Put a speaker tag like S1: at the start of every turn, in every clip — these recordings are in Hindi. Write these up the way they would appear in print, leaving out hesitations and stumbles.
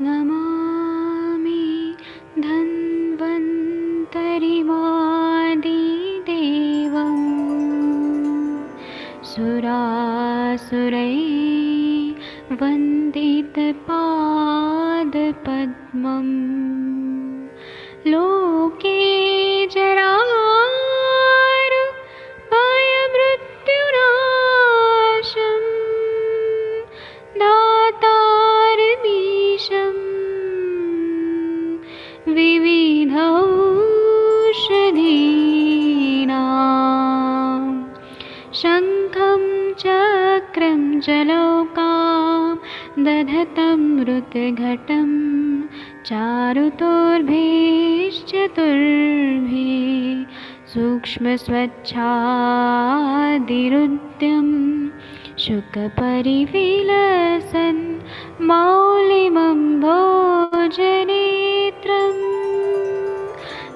S1: नमामि धन्वन्तरिमादिदेवम् सुरासुरैर्वन्दितपादपद्मम् लोके जरामृत्युनाशं दातारमीशं विविधौषधीनां शङ्खं चक्रं जलौकां दधतं मृतघटं चारुतोर्भिश्चतुर्भिः सूक्ष्मस्वच्छादिरुद्यं शुकपरिविलसन् मौलिमं भोजनेत्रम्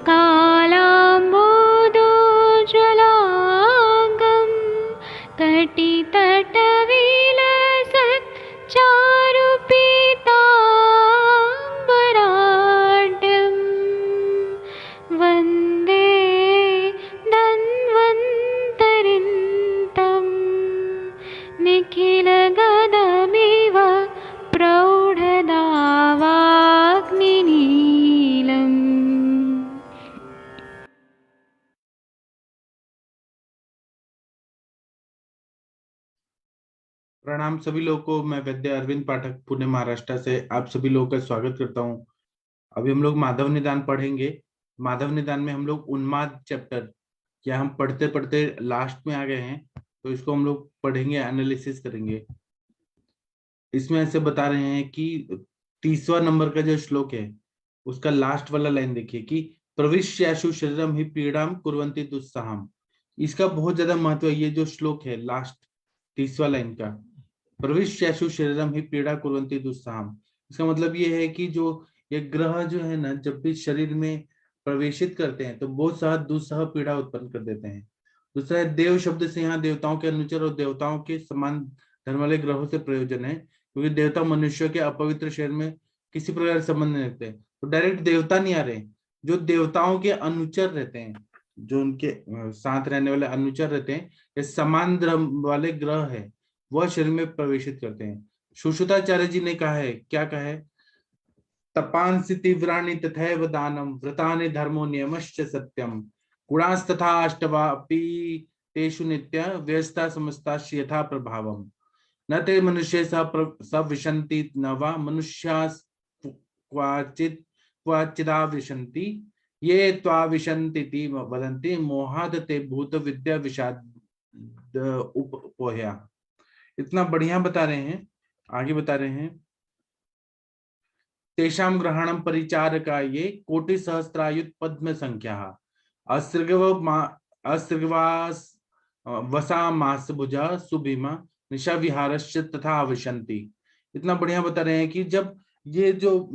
S1: कालाम्बोदोज्ज्वलाङ्गं कटितटविलसत् चारुपीताम्बराढ्यं वन्दे धन्वन्तरिन्तं निखिलगदमिव प्रौढदावाग्निनीलम्।
S2: प्रणाम सभी लोगों को। मैं वैद्य अरविंद पाठक पुणे महाराष्ट्र से आप सभी लोगों का स्वागत करता हूं। अभी हम लोग माधव निदान पढ़ेंगे। माधव निदान में हम लोग उन्माद चैप्टर क्या हम पढ़ते पढ़ते लास्ट में आ गए हैं, तो इसको हम लोग पढ़ेंगे, एनालिसिस करेंगे। इसमें ऐसे बता रहे हैं कि 30वां नंबर का जो श्लोक है उसका लास्ट वाला लाइन देखिए कि प्रविश्याशु शरीरम ही पीड़ाम कुर्वन्ति दुस्साहम। इसका बहुत ज्यादा महत्व है। ये जो श्लोक है लास्ट 30वां लाइन का, प्रविश्याशु शरीरम ही पीड़ा कुर्वन्ति दुस्साहम, इसका मतलब ये है कि जो ये ग्रह जो है ना, जब भी शरीर में प्रवेशित करते हैं तो बहुत सारा दुस्सह पीड़ा उत्पन्न कर देते हैं। दूसरा है देव शब्द से यहाँ देवताओं के अनुचर और देवताओं के समान धर्म वाले ग्रहों से प्रयोजन है, क्योंकि देवता मनुष्यों के अपवित्र शरीर में किसी प्रकार संबंध नहीं रखते। तो डायरेक्ट देवता नहीं आ रहे, जो देवताओं के अनुचर रहते हैं, जो उनके साथ रहने वाले अनुचर रहते हैं, ये समान धर्म वाले ग्रह है, वह शरीर में प्रवेशित करते हैं। सुश्रुताचार्य जी ने कहा है, क्या कहा है, तपांसि तीव्राणि तथैव दानम व्रतानि धर्मो नियमश्च सत्यम गुणास्तथा अष्टवापि तेषु नित्य व्यस्ता समस्ताश्च यथा प्रभावम न ते मनुष्ये सविशन्ति न वा मनुष्याः क्वचित् क्वचिदाविशन्ति ये त्वाविशन्तीति वदन्ति मोहाद ते भूत विद्या विषाद उपपोह्या। इतना बढ़िया बता रहे हैं। आगे बता रहे हैं, तेषां ग्रहणं परिचारका ये कोटि सहस्रायुत पद्म संख्या अस्त्रगवास वसा मास भुजा सुभीमा निशा विहारश्च तथा आविशन्ति। इतना बढ़िया बता रहे हैं कि जब ये जो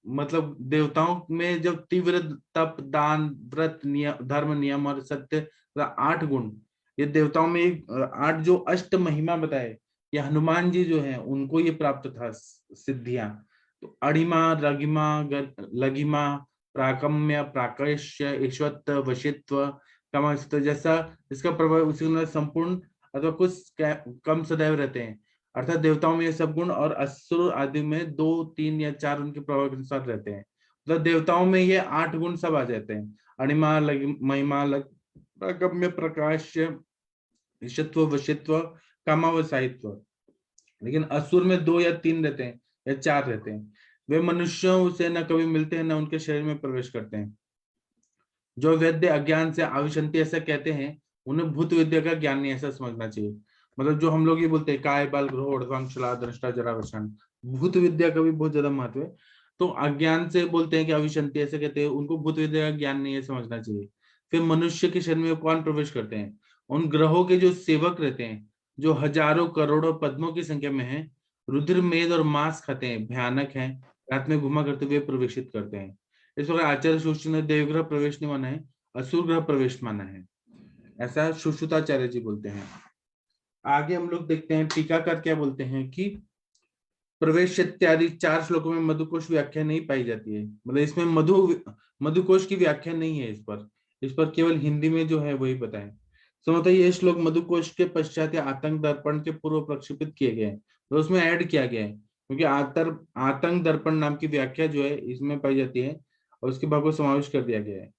S2: मतलब देवताओं में जब तीव्र तप दान व्रत धर्म नियम और सत्य 8 गुण, ये देवताओं में 8 जो अष्ट महिमा बताए, ये हनुमान जी जो है उनको ये प्राप्त था सिद्धियां। तो अणिमा रगिमा लगिमा प्राकम्य प्राकश्य ईश्वत्व वशित्व कमस्त्व जैसा इसका प्रभाव उसी संपूर्ण अथवा कुछ कम सदैव रहते हैं। अर्थात देवताओं में ये सब गुण और असुर आदि में 2 3 या 4 उनके प्रभाव के अनुसार रहते हैं। मतलब देवताओं में ये 8 गुण सब आ जाते हैं, अणिमा महिमा प्राकम्य प्रकाश्य ईशत्व वशित्व कामावसायित्व। लेकिन असुर में 2 या 3 रहते हैं या 4 रहते हैं। वे मनुष्यों से न कभी मिलते हैं न उनके शरीर में प्रवेश करते हैं। जो वैद्य अज्ञान से आविशंति ऐसा कहते हैं, उन्हें भूत विद्या का ज्ञान नहीं, ऐसा समझना चाहिए। मतलब जो हम लोग ये बोलते हैं काय बाल ग्रह ऊर्ध्वांशला दृष्टा जरावसान, भूत विद्या का भी बहुत ज्यादा महत्व है। तो अज्ञान से बोलते हैं कि अविशंति ऐसे कहते हैं, उनको भूत विद्या का ज्ञान नहीं है, समझना चाहिए। फिर मनुष्य के शरीर में कौन प्रवेश करते हैं, उन ग्रहों के जो सेवक रहते हैं, जो हजारों करोड़ों पद्मों की संख्या में है, रुद्र मेद और मांस खाते हैं, भयानक है, रात में घुमा करते हुए प्रवेशित करते हैं। इस प्रकार आचार्य सुश्रुत ने देवग्रह प्रवेश नहीं माना है, असुर ग्रह प्रवेश माना है, ऐसा सुश्रुताचार्य जी बोलते हैं। आगे हम लोग देखते हैं टीकाकार क्या बोलते हैं कि प्रवेश इत्यादि 4 श्लोकों में मधुकोश व्याख्या नहीं पाई जाती है, मतलब इसमें मधुकोश की व्याख्या नहीं है। इस पर केवल हिंदी में जो है वही बताएं। समझते ये श्लोक मधुकोश के पश्चात या आतंक दर्पण के पूर्व प्रक्षेपित किए गए हैं, तो उसमें ऐड किया गया है, क्योंकि आतंक दर्पण नाम की व्याख्या जो है इसमें पाई जाती है और उसके भाग को समावेश कर दिया गया है।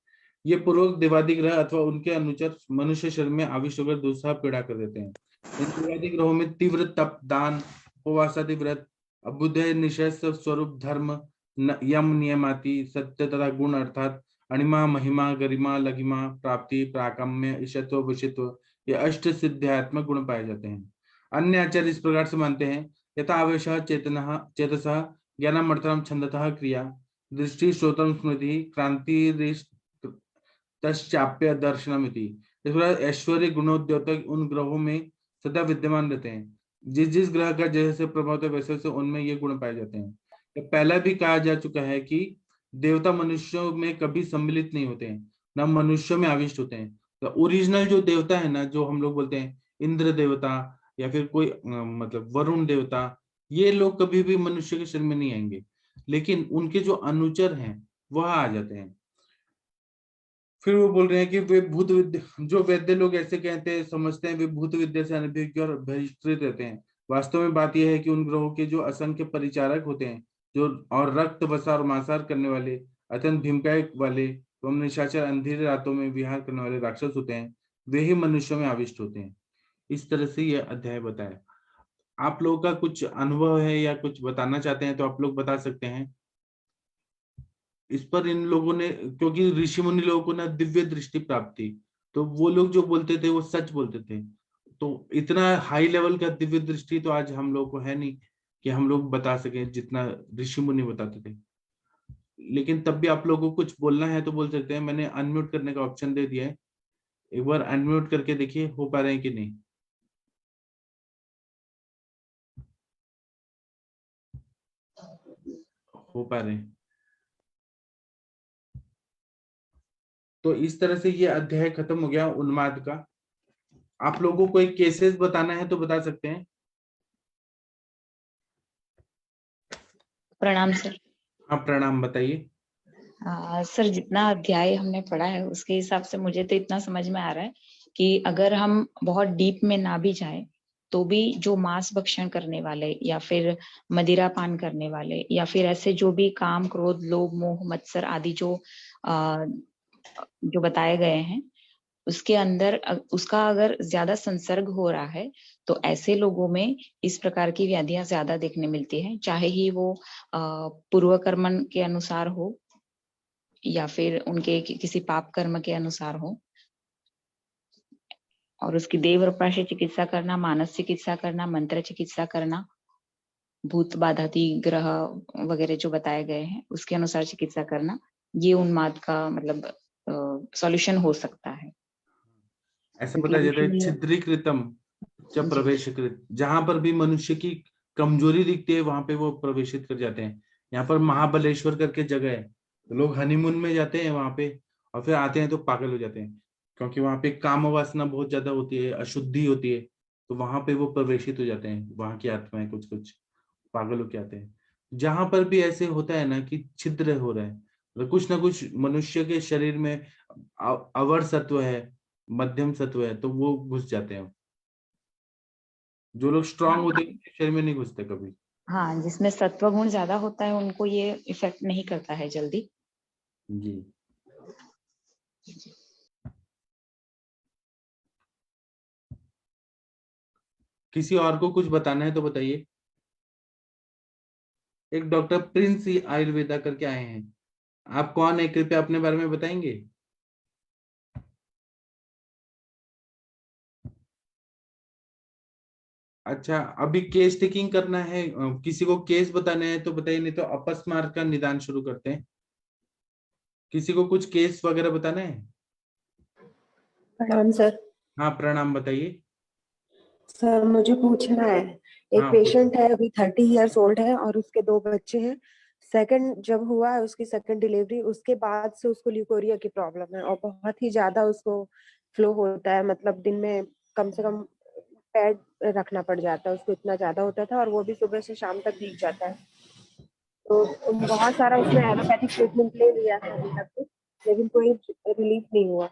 S2: ये पूर्वक देवादिग्रह अथवा उनके अनुचर मनुष्य शरीर में आविष्ट होकर दूसरा पीड़ा कर देते हैं। इन देवादिग्रहों में तीव्र तप, दान, उपवासादि व्रत, अभ्युदय, निश्चय स्वरूप धर्म, यम नियमाति, सत्य तथा गुण अर्थात अणिमा, महिमा, गरिमा, लघिमा, प्राप्ति, प्राकाम्य, ईशत्व, वशित्व, ये अष्ट सिद्ध्यात्मक गुण पाए जाते हैं। अन्य आचार्य इस प्रकार से मानते हैं, यथा आवेश चेतन चेतसः ज्ञानमर्थम छंदतः क्रिया, दृष्टि श्रोत्रम स्मृति, क्रांति तश्चाप्य दर्शनमिति। इस प्रकार ऐश्वर्य गुणोद्योतक उन ग्रहों में सदा विद्यमान रहते हैं। जिस ग्रह का जैसे प्रभाव होता है वैसे वैसे उनमें ये गुण पाए जाते हैं। तो पहला भी कहा जा चुका है कि देवता मनुष्यों में कभी सम्मिलित नहीं होते हैं, न मनुष्यों में आविष्ट होते हैं। तो ओरिजिनल जो देवता है ना, जो हम लोग बोलते हैं इंद्र देवता या फिर कोई मतलब वरुण देवता, ये लोग कभी भी मनुष्य के शरीर में नहीं आएंगे, लेकिन उनके जो अनुचर हैं वह आ जाते हैं। फिर वो बोल रहे हैं कि वे भूत विद्या, जो वैद्य लोग ऐसे कहते हैं समझते हैं वे भूत विद्या से अनभिज्ञ और बहिष्कृत रहते हैं। वास्तव में बात यह है कि उन ग्रहों के जो असंख्य परिचारक होते हैं, जो और रक्त वसा और मांसाहार करने वाले, अत्यंत भीमकाय वाले एवं निशाचर अंधेरे रातों में विहार करने वाले राक्षस होते हैं, वे ही मनुष्यों में आविष्ट होते हैं। इस तरह से यह अध्याय बताया। आप लोगों का कुछ अनुभव है या कुछ बताना चाहते हैं तो आप लोग बता सकते हैं इस पर। इन लोगों ने, क्योंकि ऋषि मुनि लोगों को ना दिव्य दृष्टि प्राप्त थी, तो वो लोग जो बोलते थे वो सच बोलते थे। तो इतना हाई लेवल का दिव्य दृष्टि तो आज हम लोग को है नहीं कि हम लोग बता सके जितना ऋषि मुनि बताते थे। लेकिन तब भी आप लोगों को कुछ बोलना है तो बोल सकते हैं। मैंने अनम्यूट करने का ऑप्शन दे दिया है, एक बार अनम्यूट करके देखिए हो पा रहे हैं कि नहीं। हो पा रहे हैं। तो इस तरह से ये अध्याय खत्म हो गया उन्माद का। आप लोगों को एक केसेस बताना है तो बता सकते हैं।
S3: प्रणाम सर।
S2: हाँ प्रणाम, बताइए।
S3: सर जितना अध्याय हमने पढ़ा है उसके हिसाब से मुझे तो इतना समझ में आ रहा है कि अगर हम बहुत डीप में ना भी जाए तो भी जो मांस भक्षण करने वाले या फिर मदिरा पान करने वाले या फिर ऐसे जो भी काम, क्रोध, लोभ, मोह, मत्सर आदि जो बताए गए हैं उसके अंदर उसका अगर ज्यादा संसर्ग हो रहा है तो ऐसे लोगों में इस प्रकार की व्याधियां ज्यादा देखने मिलती है, चाहे ही वो पूर्व कर्म के अनुसार हो या फिर उनके किसी पाप कर्म के अनुसार हो। और उसकी देव रूपा से चिकित्सा करना, मानस चिकित्सा करना, मंत्र चिकित्सा करना, भूत बाधाती ग्रह वगैरह जो बताए गए हैं उसके अनुसार चिकित्सा करना, ये उन्माद का मतलब सॉल्यूशन हो सकता है।
S2: ऐसा बताया जाता है छिद्रीकृतम च प्रवेशकृत, जहां पर भी मनुष्य की कमजोरी दिखती है वहां पे वो प्रवेशित कर जाते हैं। यहाँ पर महाबलेश्वर करके जगह है, तो लोग हनीमून में जाते हैं वहां पे और फिर आते हैं तो पागल हो जाते हैं, क्योंकि वहां पे काम वासना बहुत ज्यादा होती है, अशुद्धि होती है, तो वहां पे वो प्रवेशित हो जाते हैं। वहां की आत्माएं कुछ कुछ पागल होके आते हैं। जहां पर भी ऐसे होता है ना कि छिद्र हो रहा है, मतलब कुछ ना कुछ मनुष्य के शरीर में अवर सत्व है, मध्यम सत्व है, तो वो घुस जाते हैं। जो लोग स्ट्रांग होते हैं शरीर में नहीं घुसते कभी।
S3: हाँ, जिसमें सत्व गुण ज्यादा होता है उनको ये इफेक्ट नहीं करता है जल्दी।
S2: जी। किसी और को कुछ बताना है तो बताइए। एक डॉक्टर प्रिंस आयुर्वेदा करके आए हैं, आप कौन है, कृपया अपने बारे में बताएंगे। अच्छा, अभी केस टेकिंग करना है, किसी को केस बताना है तो बताइए, नहीं तो अपस्मार का निदान शुरू करते हैं। किसी को कुछ केस वगैरह बताना है।
S4: प्रणाम सर।
S2: हाँ प्रणाम, बताइए।
S4: सर मुझे पूछना है, एक
S2: हाँ
S4: पेशेंट है अभी 30 इयर्स ओल्ड है और उसके 2 बच्चे हैं। सेकंड जब हुआ है उसकी सेकंड डिलीवरी, उसके बाद से उसको ल्यूकोरिया की प्रॉब्लम है और बहुत ही ज्यादा उसको फ्लो होता है, मतलब दिन में कम से कम पैड रखना पड़ जाता है उसको, इतना ज्यादा होता था, और वो भी सुबह से शाम तक भीग जाता है। तो बहुत सारा उसने एलोपैथिक ट्रीटमेंट ले लिया है अभी तक तो, लेकिन कोई रिलीफ नहीं हुआ।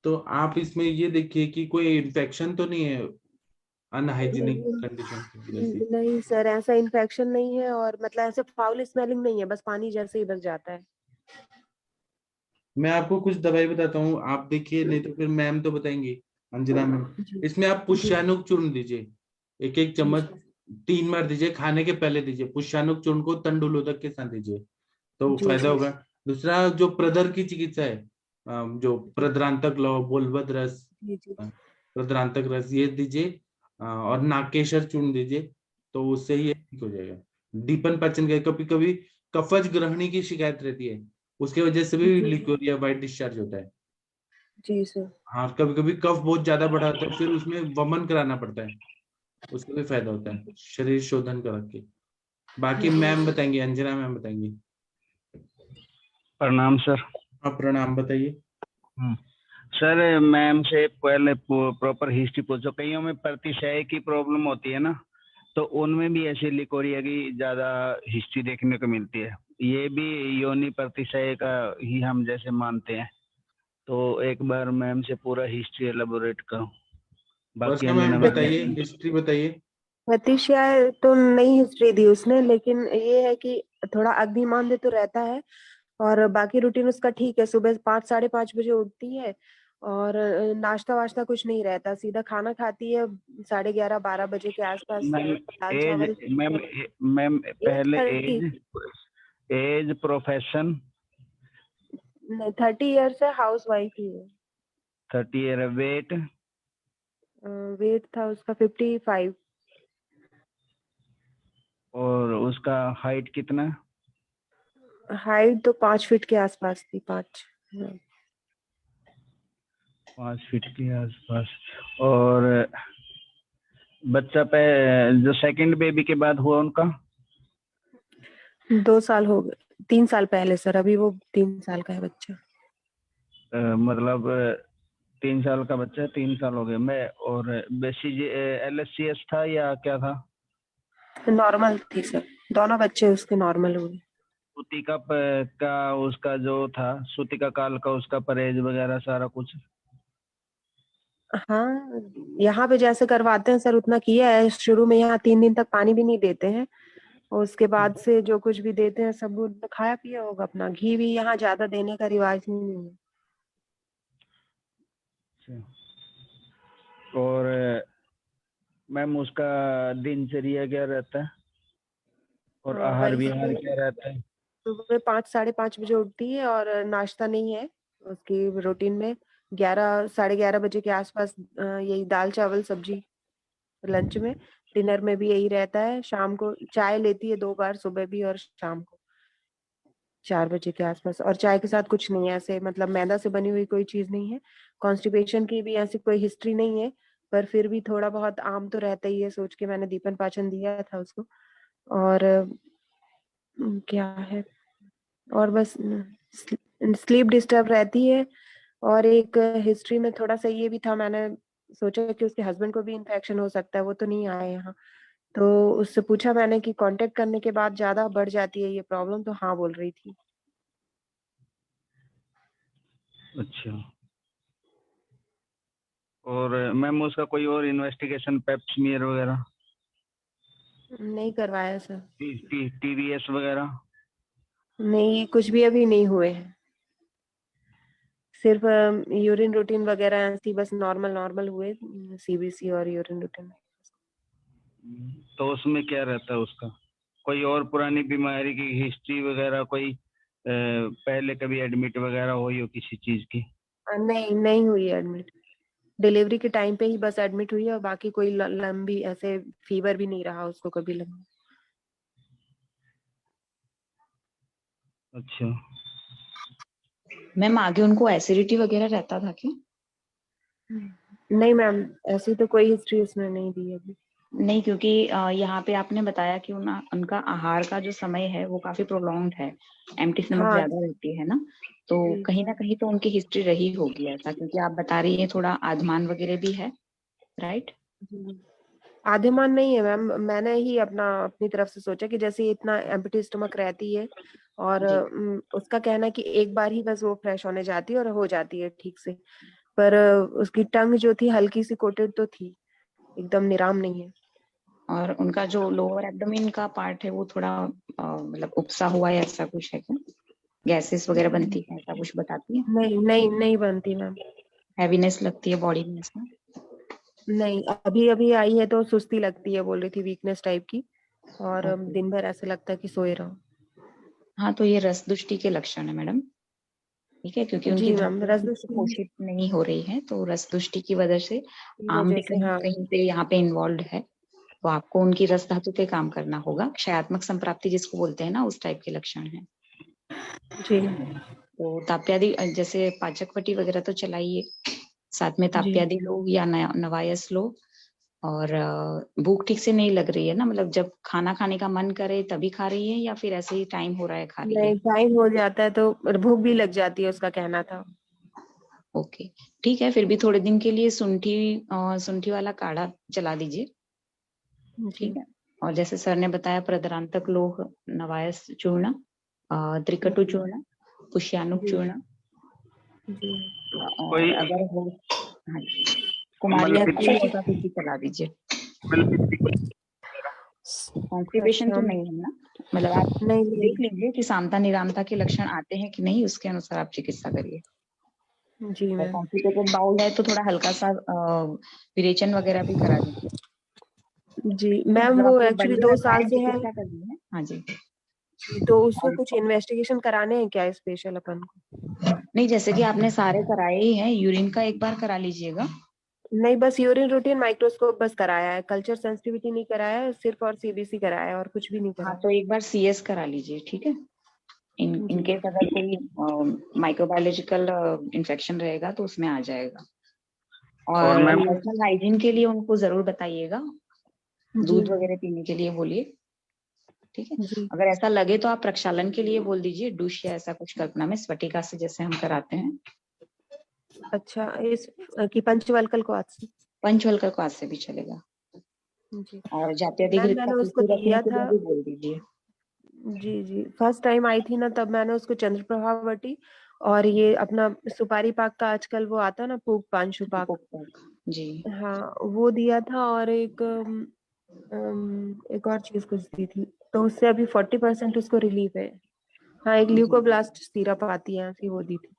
S2: तो आप इसमें ये देखिए कि कोई इन्फेक्शन तो नहीं है अनहाइजीनिक कंडीशन की वजह से।
S4: नहीं सर, ऐसा इन्फेक्शन नहीं है, और मतलब ऐसे फाउल स्मेलिंग नहीं है, बस पानी जैसे ही बस जाता है।
S2: मैं आपको कुछ दवाई बताता हूँ, आप देखिए, नहीं तो फिर मैम तो बताएंगी, अंजना मैम।
S4: जी
S2: इसमें आप
S4: जी
S2: पुष्यानुक चूर्ण दीजिए, एक एक
S4: जी
S2: चम्मच 3 बार दीजिए, खाने के पहले दीजिए। पुष्यानुक चूर्ण को तंडुलोदक के साथ दीजिए तो
S4: जी
S2: फायदा
S4: जी
S2: होगा। दूसरा जो प्रदर की चिकित्सा है, जो प्रद्रांतक लौ, बोलबद रस,
S4: जी जी
S2: प्रद्रांतक रस, ये दीजिए, और नाकेशर चूर्ण दीजिए, तो उससे ही ये ठीक हो जाएगा। दीपन पाचन का, कभी कभी कफज ग्रहणी की शिकायत रहती है, उसकी वजह से भी
S4: जी
S2: लिक्विड या वाइट डिस्चार्ज होता है।
S4: जी सर।
S2: हाँ, कभी कभी कफ बहुत ज्यादा बढ़ा होता है, फिर उसमें वमन कराना पड़ता है, उसका भी फायदा होता है शरीर शोधन करा के। बाकी
S4: जी
S2: मैम बताएंगे, अंजना मैम बताएंगी।
S5: प्रणाम सर।
S2: आप प्रणाम बताइए।
S5: सर मैम से पहले प्रॉपर हिस्ट्री पूछो। कईयों में प्रतिशय की प्रॉब्लम होती है ना, तो उनमें भी ऐसे लिकोरिया की ज्यादा हिस्ट्री देखने को मिलती है। ये भी योनि प्रतिशय का ही हम जैसे मानते हैं, तो एक बार मैम से पूरा हिस्ट्री एलेबोरेट करो। बाकी
S2: वर्षा
S5: अंजना
S2: मैम
S5: मैम
S2: बताइए, हिस्ट्री बताइए।
S4: अतिशय तो नई हिस्ट्री दी उसने, लेकिन ये है कि थोड़ा अग्निमांद्य तो रहता है, और बाकी रूटीन उसका ठीक है। सुबह 5 साढ़े 5 बजे उठती है, और नाश्ता वाश्ता कुछ नहीं रहता, सीधा खाना खाती है 11:30 12 बजे के आसपास,
S5: मैम
S4: दाल
S5: एज
S4: चावल।
S5: मैम मैम
S4: एज
S5: पहले
S4: 30,
S5: एज प्रोफेशन
S4: 30 ईयर्स है, हाउस वाइफ ही है।
S5: 30 ईयर, वेट
S4: वेट था उसका 55।
S5: और उसका हाइट कितना?
S4: हाइट तो 5 फीट के आसपास थी, 5।
S5: 5 फीट के आसपास। और बच्चा पे जो सेकंड बेबी के बाद हुआ उनका?
S4: 2 साल हो गए, 3 साल पहले सर, अभी वो 3 साल का है बच्चा।
S5: मतलब 3 साल का बच्चा है, 3 साल हो गए। मैं और बेसिक LSCS था या क्या था?
S4: नॉर्मल थी सर, दोनों बच्चे उसके नॉर्मल हुए।
S5: सूतिका का उसका जो था, सूतिका काल का उसका परहेज वगैरह सारा कुछ?
S4: हाँ, यहाँ पे जैसे करवाते हैं सर उतना किया है। शुरू में यहाँ 3 दिन तक पानी भी नहीं देते हैं, और उसके बाद से जो कुछ भी देते हैं सब वो खाया पिया होगा अपना। घी भी यहाँ ज्यादा देने का रिवाज नहीं है।
S5: और मैम उसका दिनचर्या क्या रहता है और आहार
S4: वही
S5: विहार
S4: सुबह
S5: क्या रहता है?
S4: सुबह 5 साढ़े 5 बजे उठती है, और नाश्ता नहीं है उसकी रूटीन में। 11 साढ़े 11 बजे के आसपास यही दाल चावल सब्जी लंच में। डिनर में भी यही रहता है। शाम को चाय लेती है 2 बार, सुबह भी और शाम को 4 बजे के आसपास, और चाय के साथ कुछ नहीं है ऐसे, मतलब मैदा से बनी हुई कोई चीज नहीं है। कॉन्स्टिपेशन की भी ऐसी कोई हिस्ट्री नहीं है, पर फिर भी थोड़ा बहुत आम तो रहता ही है, सोच के मैंने दीपन पाचन दिया था उसको। और क्या है, और बस स्लीप डिस्टर्ब रहती है। और एक हिस्ट्री में थोड़ा सा ये भी था, मैंने सोचा कि उसके हस्बैंड को भी इन्फेक्शन हो सकता है, वो तो नहीं आए यहाँ। तो उससे पूछा मैंने कि कांटेक्ट करने के बाद ज्यादा बढ़ जाती है ये प्रॉब्लम, तो हाँ बोल रही थी।
S5: अच्छा। और मैम उसका कोई और इन्वेस्टिगेशन, पेप्समियर वगैरह,
S4: नहीं करवाया सर।
S5: TVS वगैरह?
S4: नहीं, कुछ भी अभी नहीं हुए हैं। सिर्फ यूरिन रूटीन वगैरह ऐसी बस नॉर्मल नॉर्मल हुए, CBC और यूरिन रूटीन।
S5: तो उसमें क्या रहता है उसका? कोई और पुरानी बीमारी की हिस्ट्री वगैरह, कोई पहले कभी एडमिट वगैरह हुई हो किसी चीज की?
S4: नहीं, नहीं हुई एडमिट। डिलीवरी के टाइम पे ही बस एडमिट हुई है, और बाकी कोई लंबी ऐसे फीवर भी नहीं रहा उसको कभी लंबा।
S5: अच्छा।
S3: मैम आगे उनको एसिडिटी वगैरह रहता था क्या?
S4: नहीं मैम, ऐसी तो कोई हिस्ट्री उसने नहीं दी अभी।
S3: नहीं, क्योंकि यहाँ पे आपने बताया कि उनका आहार का जो समय है वो काफी प्रोलॉन्ग्ड है, एम्प्टी स्टमक
S4: हाँ
S3: ज्यादा रहती है ना, तो
S4: जी।
S3: कहीं ना कहीं तो उनकी हिस्ट्री रही होगी ऐसा, क्योंकि आप बता रही है थोड़ा आधमान वगैरह भी है। राइट?
S4: आधे मान नहीं है मैम, मैंने ही अपनी तरफ से सोचा कि जैसे ये इतना एम्प्टी स्टमक रहती है और
S3: जी।
S4: उसका कहना है कि एक बार ही बस वो फ्रेश होने जाती है और हो जाती है ठीक से, पर उसकी टंग जो थी हल्की सी कोटेड तो थी, एकदम निराम नहीं है।
S3: और उनका जो लोअर एब्डोमेन का पार्ट है वो थोड़ा मतलब उपसा हुआ है, ऐसा कुछ है क्या? गैसेस वगैरह बनती है, ऐसा कुछ बताती है?
S4: नहीं नहीं नहीं बनती मैम।
S3: हैवीनेस लगती है बॉडी में इसमें?
S4: नहीं, अभी अभी आई है तो सुस्ती लगती है, बोल रही थी वीकनेस टाइप की, और
S3: ओके।
S4: दिन भर ऐसे लगता है कि सोए रहो।
S3: हाँ, तो ये रस दुष्टि के लक्षण है मैडम, ठीक है, क्योंकि उनकी
S4: जी मैम,
S3: धातु
S4: रस
S3: ठीक से
S4: दुष्टि
S3: पोषित नहीं हो रही है, तो रस दुष्टि की वजह से
S4: की
S3: आम
S4: वजह
S3: भी
S4: से,
S3: कहीं
S4: हाँ
S3: कहीं पे यहाँ पे इन्वॉल्व है, तो आपको उनकी रस धातु पे काम करना होगा। क्षयात्मक संप्राप्ति जिसको बोलते हैं ना, उस टाइप के लक्षण है।
S4: जी
S3: तो ताप्यादि जैसे पाचकवटी वगैरह तो चलाइए, साथ में
S4: जी।
S3: ताप्यादि लो या नवायस लो। और भूख ठीक से नहीं लग रही है ना, मतलब जब खाना खाने का मन करे तभी खा रही है या फिर ऐसे ही टाइम हो रहा है खा रही है?
S4: नहीं, टाइम हो जाता है तो भूख भी लग जाती है, उसका कहना था।
S3: ओके, ठीक है, फिर भी थोड़े दिन के लिए सुंठी वाला काढ़ा चला दीजिए,
S4: जी
S3: ठीक है। और जैसे सर ने बताया, प्रदरांतक लोह नवायस चूर्ण, त्रिकटु चूर्ण, पुष्यानुक
S4: जी
S3: चूर्ण,
S4: जी।
S3: और
S5: कोई
S3: अगर हो, हाँ जी, कुमारियां
S5: मतलब
S3: की हो तो फिर भी चला दीजिए। कॉन्स्टिपेशन तो
S4: अच्छा,
S3: नहीं है ना? मतलब आप
S4: नहीं
S3: देख
S4: नहीं।
S3: लीजिए कि सामता निरामता के लक्षण आते हैं कि नहीं, उसके अनुसार आप चिकित्सा करिए।
S4: जी
S3: अगर
S4: मैम।
S3: कॉन्स्टिपेटेड बाउल है तो थोड़ा हल्का सा विरेचन वगैरह भी करा दीजिए।
S4: जी
S3: तो
S4: मैम,
S3: मतलब
S4: वो
S3: आपको
S4: एक्चुअली
S3: बढ़िया
S4: 2 साल से है,
S3: चिकित्सा करनी है। हाँ जी।
S4: तो उसको
S3: और
S4: कुछ इन्वेस्टिगेशन कराने हैं क्या स्पेशल अपन को?
S3: नहीं, जैसे कि आपने सारे कराए ही हैं, यूरिन का एक बार करा लीजिएगा।
S4: नहीं, बस यूरिन रूटीन माइक्रोस्कोप बस कराया है, कल्चर सेंसिटिविटी नहीं कराया है, सिर्फ और सीबीसी कराया है, और कुछ भी नहीं
S3: हाँ,
S4: कराया।
S3: तो एक बार सीएस करा लीजिए, ठीक है। इन
S4: जी
S3: केस अगर कोई माइक्रोबायोलॉजिकल इन्फेक्शन रहेगा तो उसमें आ जाएगा।
S5: और
S3: और
S5: मैम
S3: पर्सनल हाइजीन के लिए उनको जरूर बताइएगा,
S4: जी
S3: दूध वगैरह पीने के लिए बोलिए, ठीक है।
S4: जी।
S3: अगर ऐसा लगे तो आप प्रक्षालन के लिए बोल दीजिए, डूश या ऐसा कुछ कल्पना में स्फटिका से जैसे हम कराते हैं।
S4: अच्छा, इस की पंचवल्कल को आज से।
S3: पंचवल्कल क्वास से भी चलेगा।
S4: जी
S3: और जात्यादि
S4: मैम,
S3: घृत का
S4: मैंने उसको
S3: टिश्यू रखने
S4: दिया
S3: के
S4: था।
S3: लिए भी बोल दीजिए।
S4: जी जी, फर्स्ट टाइम आई थी ना, तब मैंने उसको चंद्रप्रभा वटी और ये अपना सुपारी पाक का आजकल वो आता है ना, पूग पांशु पाक,
S3: जी।
S4: हाँ वो दिया था, और एक और चीज कुछ दी थी, तो उससे अभी 40% उसको रिलीफ है। हाँ, एक
S3: जी
S4: ल्यूकोब्लास्ट सिरप आती है ऐसी, वो दी थी।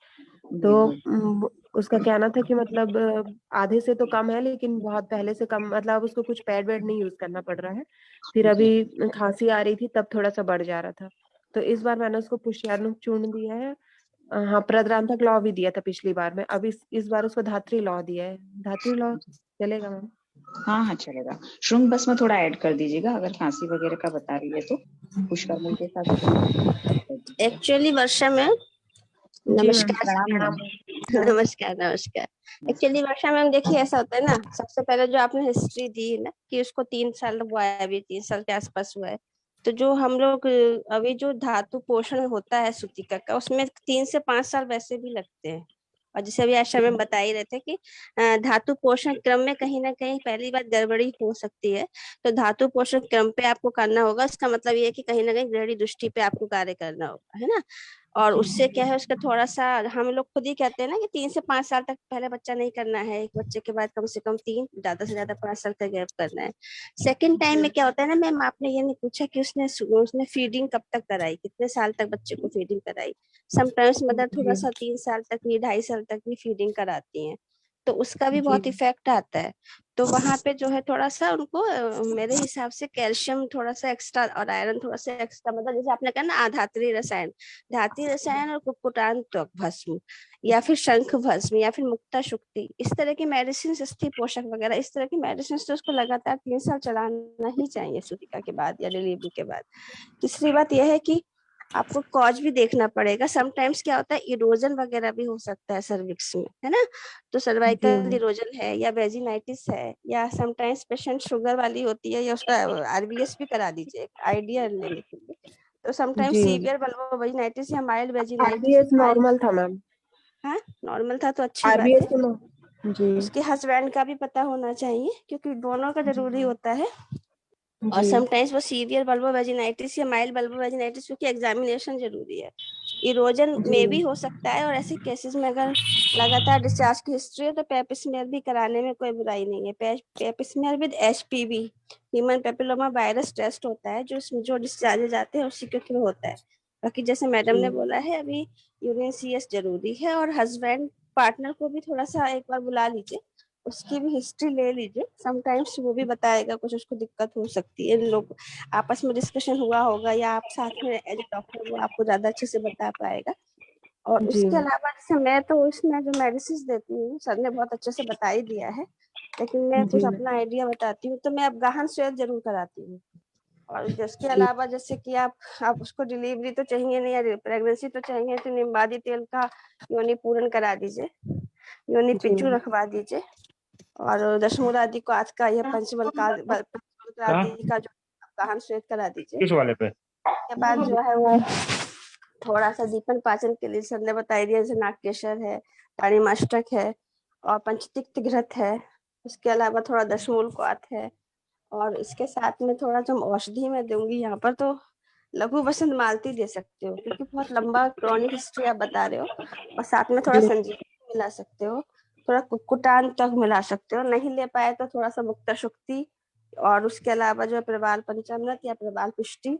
S4: तो
S3: जी जी।
S4: उसका कहना था कि मतलब आधे से तो कम है, लेकिन बहुत पहले से कम, मतलब अब उसको कुछ पैड वैड नहीं यूज करना पड़ रहा है। फिर
S3: जी
S4: अभी खांसी आ रही थी तब थोड़ा सा बढ़ जा रहा था, तो इस बार मैंने उसको पुष्यानुक चूर्ण दिया है। हाँ, प्रद्रांतक लॉ भी दिया था पिछली बार में, अब इस बार उसको धात्री लॉ दिया है। धात्री लॉ चलेगा मैम?
S3: हाँ हाँ, चलेगा। श्रुंग बस में थोड़ा ऐड कर दीजिएगा, अगर खांसी वगैरह का बता रही है तो पुष्कर के साथ श्रुंग ऐड कर दीजिएगा।
S6: एक्चुअली वर्षा मैम,
S4: जी मैम,
S6: नमस्कार।
S3: प्रणाम
S4: प्रणाम।
S3: मैम।
S6: नमस्कार नमस्कार। एक्चुअली वर्षा मैम, देखिए ऐसा होता है ना, सबसे पहले जो आपने हिस्ट्री दी है ना कि उसको 3 साल हुआ है, अभी 3 साल के आसपास हुआ है, तो जो हम लोग अभी जो धातु पोषण होता है सूतिका का, उसमें 3 से 5 साल वैसे भी लगते हैं। और जैसे अभी आशा मैम बता ही रहे थे कि धातु पोषण क्रम में कहीं ना कहीं पहली बात गड़बड़ी हो सकती है, तो धातु पोषण क्रम पे आपको करना होगा। इसका मतलब ये है कि कहीं ना कहीं ग्रहणी दृष्टि पे आपको कार्य करना होगा, है ना। और
S4: जी
S6: उससे क्या है, उसका थोड़ा सा हम लोग खुद ही कहते हैं ना कि 3 से 5 साल तक पहले बच्चा नहीं करना है, एक बच्चे के बाद कम से कम 3, ज्यादा से ज्यादा 5 साल का गैप करना है। सेकंड टाइम में क्या होता है ना मैम, आपने ये नहीं पूछा कि उसने फीडिंग कब तक कराई, कितने साल तक बच्चे को फीडिंग कराई। समटाइम्स मदर थोड़ा
S4: जी
S6: सा 3 साल तक भी, 2.5 साल तक भी फीडिंग कराती हैं, तो उसका भी
S4: जी
S6: बहुत इफेक्ट आता है। तो वहां पे जो है थोड़ा सा उनको मेरे हिसाब से कैल्शियम थोड़ा सा एक्स्ट्रा और आयरन थोड़ा सा एक्स्ट्रा, मतलब जैसे आपने कहा ना आधात्री रसायन, धात्री रसायन और कुक्कुटान त्वक भस्म, या फिर शंख भस्म, या फिर मुक्ता शुक्ति, इस तरह की मेडिसिन, स्थिति पोषक वगैरह, इस तरह की मेडिसिन तो उसको लगातार 3 साल चलाना ही चाहिए सूतिका के बाद या डिलीवरी के बाद। तीसरी बात यह है कि आपको कॉज भी देखना पड़ेगा। समटाइम्स क्या होता है, इरोजन वगैरह भी हो सकता है सर्विक्स में, है ना। तो
S4: जी
S6: सर्वाइकल इरोजन है या वेजिनाइटिस है, या समटाइम्स पेशेंट शुगर वाली होती है, या उसका आरबीएस भी करा दीजिए आइडिया लेने के लिए। तो समटाइम्स
S4: जी।
S6: सीवियर वेजिनाइटिस या माइल्ड वेजिनाइटिस,
S4: आरबीएस नॉर्मल था मैम।
S6: हाँ नॉर्मल था तो अच्छी बात
S4: आरबीएस
S6: है।
S4: तो जी
S6: उसके हस्बैंड का भी पता होना चाहिए, क्योंकि दोनों का जरूरी होता है। और
S4: जी
S6: समटाइम्स वो सीवियर बल्बोवेजिनाइटिस या माइल्ड बल्बोवेजिनाइटिस, क्योंकि एग्जामिनेशन जरूरी है। इरोजन में भी हो सकता है, और ऐसे केसेस में अगर लगातार डिस्चार्ज की हिस्ट्री है तो पेपिस्मेयर भी कराने में कोई बुराई नहीं है। Pap smear with HPV, human papilloma virus test होता है, जो डिस्चार्ज जाते हैं उसी के थ्रू होता है। बाकी जैसे मैडम ने बोला है, अभी यूरिन सीएस जरूरी है, और हस्बैंड पार्टनर को भी थोड़ा सा एक बार बुला लीजिए, उसकी भी हिस्ट्री ले लीजिए, समटाइम्स वो भी बताएगा कुछ उसको दिक्कत हो सकती है। इन लोग आपस में डिस्कशन हुआ होगा, या आप साथ में एज डॉक्टर वो आपको ज्यादा अच्छे से बता पाएगा। और
S4: जी
S6: उसके अलावा जैसे मैं तो इसमें जो मेडिसिन देती हूँ, सर ने बहुत अच्छे से बता ही दिया है, लेकिन मैं कुछ
S4: जी
S6: अपना आइडिया बताती हूँ। तो मैं अब गहन श्वेत जरूर कराती हूँ। और जिसके
S4: जी
S6: अलावा जैसे कि आप उसको डिलीवरी तो चाहिए नहीं, या प्रेगनेंसी तो चाहिए, तो निम्बादी तेल का योनि पूरण करा दीजिए, योनि
S4: जी
S6: पिच्चू रखवा दीजिए। और दशमूलादि को आज का यह पंचबल आदि का जो गहन श्वेत करा दीजिए।
S5: किस वाले पे?
S6: के बाद जो है वो थोड़ा सा दीपन पाचन के लिए सर ने बताई दिया, जैसे नागकेशर है, ताड़ीमाष्टक है, और पंचतिक्त घृत है। उसके अलावा थोड़ा दशमूल क्वाथ है, और इसके साथ में थोड़ा जो औषधि मैं दूंगी यहाँ पर, तो लघु वसंत मालती दे सकते हो, क्योंकि बहुत लंबा क्रॉनिक हिस्ट्री आप बता रहे हो। और साथ में थोड़ा
S4: जी
S6: संजीवनी मिला सकते हो, थोड़ा कुक्कुटान तक मिला सकते हो। नहीं ले पाए तो थोड़ा सा मुक्ता शुक्ति, और उसके अलावा जो है प्रवाल पंचामृत या प्रवाल पुष्टि,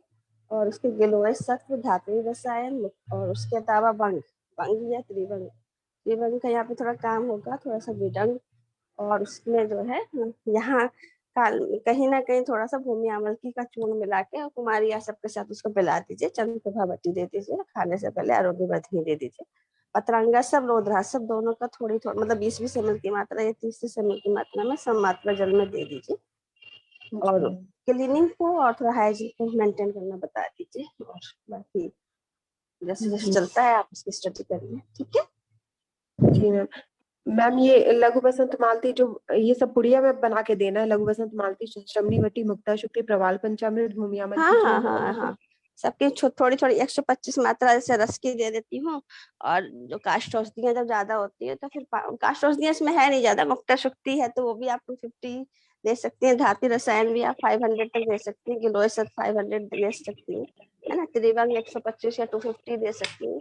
S6: और उसके गिलोय सत्व, धात्रि रसायन, और उसके अलावा भंग, भंग या त्रिभंग। त्रिभंग का यहाँ पे थोड़ा काम होगा, थोड़ा सा विडंग, और उसमें जो है यहाँ कहीं ना कहीं थोड़ा सा भूमि आमलकी का चूर्ण मिला के, और कुमारी या सबके साथ उसको पिला दीजिए। चंद्रप्रभा बट्टी दे दीजिए, खाने से पहले आरोग्य बधनी दे दीजिए। पतरंगा सब, रोद्रा सब, दोनों का थोड़ी थोड़ी मतलब 20-20 ml की मात्रा या 30 ml की मात्रा में सम मात्रा जल में दे दीजिए। और क्लीनिंग को और थोड़ा हाइजीन को मेंटेन करना बता दीजिए। और बाकी जैसे जैसे
S4: जी
S6: चलता है आप उसकी स्टडी करिए, ठीक है।
S4: जी मैम। मैम ये लघु बसंत मालती जो ये सब पुड़िया में बना के देना है, लघु बसंत मालती, श्रमणी वटी, मुक्ता शुक्ति, प्रवाल पंचामृत, भूमि अमल
S6: हाँ
S4: की
S6: हाँ
S4: चूर्ण
S6: हाँ
S4: और
S6: हाँ, सबकी थोड़ी थोड़ी 125 मात्रा जैसे रस की दे देती हूँ। और जो काष्ठ औषधियाँ जब ज्यादा होती है तो फिर काष्ठ औषधियाँ इसमें है नहीं ज्यादा, मुक्ता शक्ति है तो वो भी आप 250 दे सकती हैं। धातु रसायन भी आप 500 तक दे सकती हैं, गिलोय सत 500 दे सकती हैं, है ना। त्रिभंग 125 या 250 दे सकती हैं।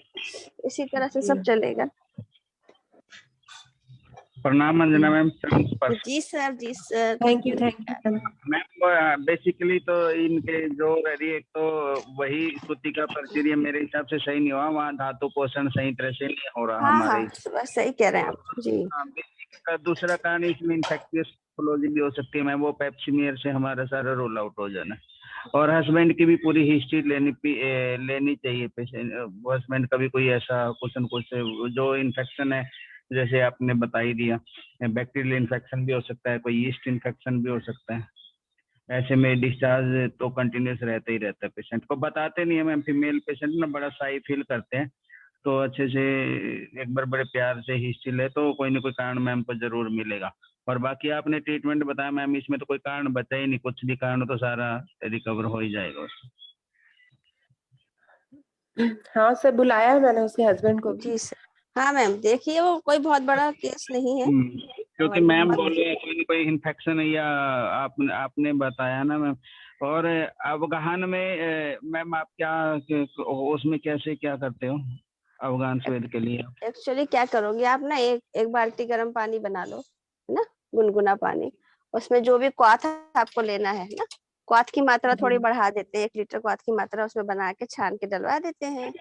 S6: इसी तरह से सब चलेगा।
S5: प्रणाम अंजना मैम।
S6: जी सर, जी sir.
S4: Thank you ma'am.
S5: Ma'am basically तो इनके जो एक तो वही सूती का प्रक्रिया मेरे हिसाब से सही नहीं हुआ, वहाँ धातु पोषण सही तरह से नहीं हो रहा
S6: हाँ
S5: हमारे।
S6: हाँ, बस सही कह रहे हैं आप जी।
S5: हाँ, दूसरा कारण इसमें इन्फेक्टियस पैथोलॉजी भी हो सकती है मैम, वो पेप्सीमियर से हमारा सारा रोल आउट हो जाना है। और हस्बैंड की भी पूरी हिस्ट्री लेनी चाहिए पेशेंट। हस्बैंड का भी कोई ऐसा कुछ न कुछ जो इन्फेक्शन है, जैसे आपने बता ही दिया, बैक्टीरियल इन्फेक्शन भी हो सकता है, कोई यीस्ट इन्फेक्शन भी हो सकता है। ऐसे में डिस्चार्ज तो कंटिन्यूस रहता ही रहता है। पेशेंट को बताते नहीं है मैम, फीमेल पेशेंट ना बड़ा शाई फील करते हैं, तो अच्छे से एक बार बड़े प्यार से हिस्ट्री ले तो कोई ना कोई कारण मैम को जरूर मिलेगा। और बाकी आपने ट्रीटमेंट बताया मैम, इसमें तो कोई कारण बचा ही नहीं, कुछ भी कारण तो सारा रिकवर हो ही जाएगा।
S4: हाँ सर, बुलाया है मैंने उसके हस्बैंड को भी।
S6: जी सर। हाँ मैम, देखिए वो कोई बहुत बड़ा केस नहीं है।
S5: क्योंकि
S6: और
S5: मैम
S6: बहुत
S5: बोले कोई ना कोई इन्फेक्शन है, या आपने बताया ना मैम। और अवगाहन में मैम आप क्या उसमें कैसे क्या करते हो अवगान स्वेद के लिए?
S6: एक्चुअली क्या करोगे आप ना, एक बाल्टी गर्म पानी बना लो, है ना, गुनगुना पानी। उसमें जो भी क्वाथ आपको लेना है ना, क्वाथ की मात्रा थोड़ी बढ़ा देते हैं, 1 लीटर क्वाथ की मात्रा उसमें बना के छान के डलवा देते हैं।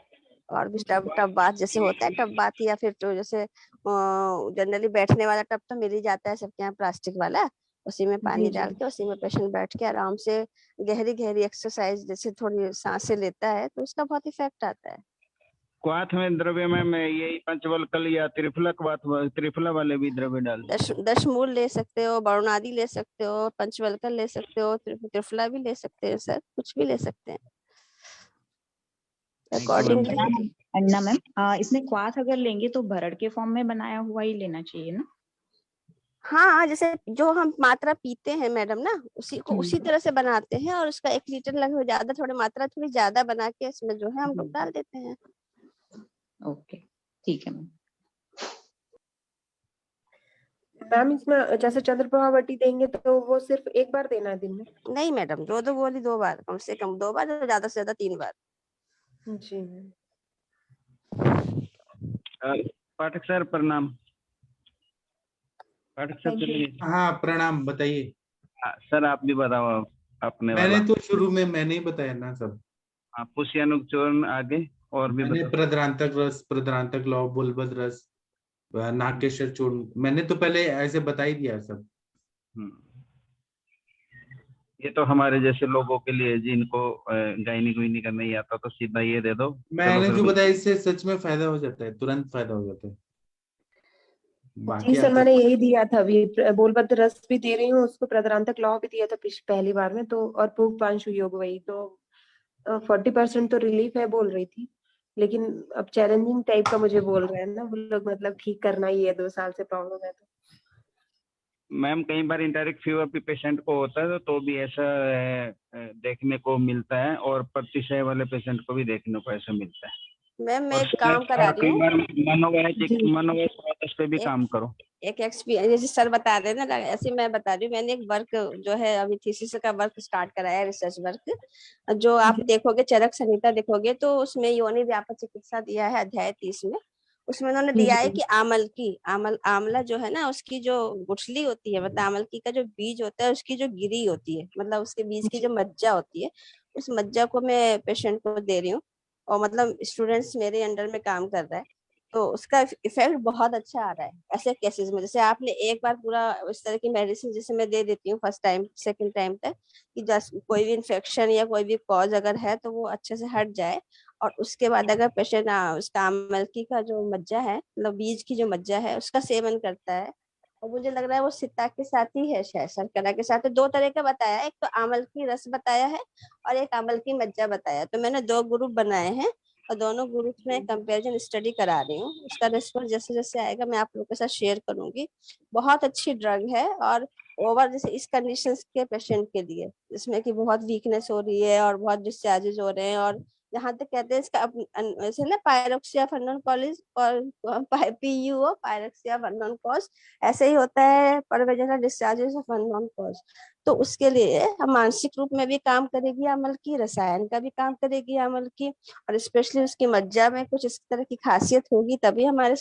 S6: और भी टब टब बाथ जैसे होता है, टब बाथ, या फिर तो जैसे जनरली बैठने वाला टब तो मिल ही जाता है सबके यहाँ, प्लास्टिक वाला। उसी में पानी
S4: जी
S6: डाल के उसी में पेशेंट बैठ के आराम से गहरी गहरी एक्सरसाइज जैसे थोड़ी सांसें लेता है तो उसका बहुत इफेक्ट आता है।
S5: क्वाथ में द्रव्य में यही पंचवल्कल या त्रिफला क्वाथ, त्रिफला वाले भी द्रव्य डाल?
S6: दशमूल ले सकते हो, वरुणादि ले सकते हो, पंचवल्कल ले सकते हो, त्रिफला भी ले सकते हैं सर, कुछ भी ले सकते हैं अकॉर्डिंग।
S3: अन्ना मैम, इसमें क्वाथ अगर लेंगे तो भरड़ के फॉर्म में बनाया हुआ ही लेना चाहिए ना?
S6: हाँ, जैसे जो हम मात्रा पीते हैं मैडम ना, उसी को उसी तरह से बनाते हैं, और उसका 1 लीटर लगभग ज्यादा, थोड़ी मात्रा थोड़ी ज्यादा बना के इसमें जो है हम लोग डाल देते हैं।
S3: ओके, ठीक है मैम।
S4: मैम इसमें जैसे चंद्रप्रभावती देंगे तो वो सिर्फ एक बार देना है दिन में?
S6: नहीं मैडम, जो तो बोली 2 बार, कम से कम 2 बार, ज्यादा से ज्यादा 3 बार।
S4: जी मैम।
S5: पाठक सर प्रणाम। पाठक सर
S4: Thank you.
S5: चलिए।
S2: हाँ प्रणाम, बताइए।
S5: सर आप भी बताओ अपने वाला।
S2: मैंने तो शुरू में मैंने ही बताया ना सब।
S5: पुष्यानुक चूर्ण आगे और भी
S2: मैंने
S5: बताओ।
S2: प्रद्रांतक रस, प्रद्रांतक लौ, बुलबद रस, नागकेशर चूर्ण, मैंने तो पहले ऐसे बता ही दिया सब।
S5: ये तो हमारे जैसे लोगों के लिए जिनको गायनिक वायनिक का नहीं आता तो सीधा ये दे दो।
S2: मैंने जो बताया इससे सच में फायदा हो जाता है, तुरंत फायदा हो जाता है।
S4: जी
S2: बाकी
S4: सर, मैंने यही दिया था अभी, बोलबद्ध रस भी दे रही हूँ उसको, प्रद्रांतक लौ भी दिया था पहली बार में तो, और पूगपांशु योग वही तो 40% तो रिलीफ है बोल रही थी, लेकिन अब चैलेंजिंग टाइप का मुझे बोल रहे हैं ना वो लोग, मतलब ठीक करना ही है, 2 साल से प्रॉब्लम है तो।
S5: मैम कई बार इंडायरेक्ट फीवर भी पेशेंट को होता है तो भी ऐसा देखने को मिलता है, और प्रतिशय वाले पेशेंट को भी देखने को ऐसा मिलता है।
S6: मैम मैं
S5: और
S6: एक काम करा रही हूँ,
S5: मनोवैज्ञानिक पे भी काम करो।
S6: एक एक्सपीरियंस जैसे सर बता रहे हैं ना, ऐसे मैं बता रही हूँ, मैंने एक वर्क जो है अभी थीसिस का वर्क स्टार्ट कराया है, रिसर्च वर्क, जो आप देखोगे चरक संहिता देखोगे तो उसमें योनि व्यापक चिकित्सा दिया है अध्याय 30 में। उसमें उन्होंने दिया है कि आमला जो है ना, उसकी जो गुठली होती है, मतलब आमलकी का जो बीज होता है, उसकी जो गिरी होती है, मतलब उसके बीज की जो मज्जा होती है, उस मज्जा को मैं पेशेंट को दे रही हूँ, और मतलब स्टूडेंट्स मेरे अंडर में काम कर रहा है, तो उसका इफेक्ट बहुत अच्छा आ रहा है ऐसे केसेस में। जैसे आपने एक बार पूरा इस तरह की मेडिसिन जैसे मैं दे देती हूँ फर्स्ट टाइम सेकंड टाइम तक, कि जस्ट कोई भी इन्फेक्शन या कोई भी कॉज अगर है तो वो अच्छे से हट जाए, और उसके बाद अगर पेशेंट उसका आमलकी का जो मज्जा है, मतलब बीज की जो मज्जा है, उसका सेवन करता है, और मुझे लग रहा है वो सिता के साथ ही है, शायद शर्करा के साथ। 2 तरह का बताया है, एक तो आमल की रस बताया है और एक आमल की मज्जा बताया, तो मैंने 2 ग्रुप बनाए हैं और दोनों ग्रुप में कंपैरिजन स्टडी करा रही हूँ। उसका रिस्पॉन्स जैसे जैसे आएगा मैं आप लोगों के साथ शेयर करूंगी। बहुत अच्छी ड्रग है, और ओवर जैसे इस कंडीशन के पेशेंट के लिए जिसमें कि बहुत वीकनेस हो रही है और बहुत डिस्चार्जेस हो रहे हैं, और जहाँ तक कहते हैं इसका वैसे ना पायरोक्सिया फर्नन कॉलेज और PUO पायरोक्सिया फर्नन कॉज ऐसे ही होता है, परवेजनल डिस्चार्जेस ऑफ अननोन कॉज। तो उसके लिए हम मानसिक रूप में भी काम करेगी अमल की, रसायन का भी काम करेगी अमल की, और स्पेशली उसकी मज्जा में कुछ इस तरह की खासियत होगी, तभी हमारे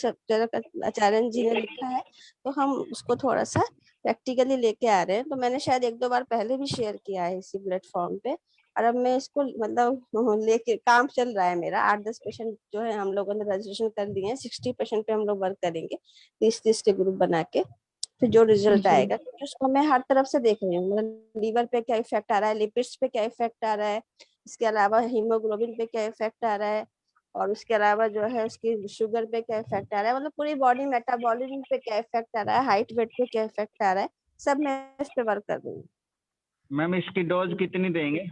S6: आचार्य जी ने लिखा है, तो हम उसको थोड़ा सा प्रैक्टिकली लेके आ रहे हैं। तो मैंने शायद 1-2 बार पहले भी शेयर किया है इसी प्लेटफॉर्म पे, और अब मैं इसको मतलब लेके काम चल रहा है मेरा। 8-10 पेशेंट जो है हम लोगों ने रजिस्ट्रेशन कर दिए हैं, 60 पेशेंट पे हम लोग वर्क करेंगे 30-30 के ग्रुप बना के, फिर जो रिजल्ट आएगा, क्योंकि उसको मैं हर तरफ से देख रही हूँ, मतलब लीवर पे क्या इफेक्ट आ रहा है, लिपिड्स पे क्या इफेक्ट आ रहा है, इसके अलावा हीमोग्लोबिन पे क्या इफेक्ट आ रहा है, और उसके अलावा जो है उसकी शुगर पे क्या इफेक्ट आ रहा है, मतलब पूरी बॉडी मेटाबॉलिज्म पे क्या इफेक्ट आ रहा है, हाइट वेट पे क्या इफेक्ट आ रहा है, सब मैं इस पे वर्क कर रही हूँ।
S5: मैम इसकी डोज कितनी देंगे?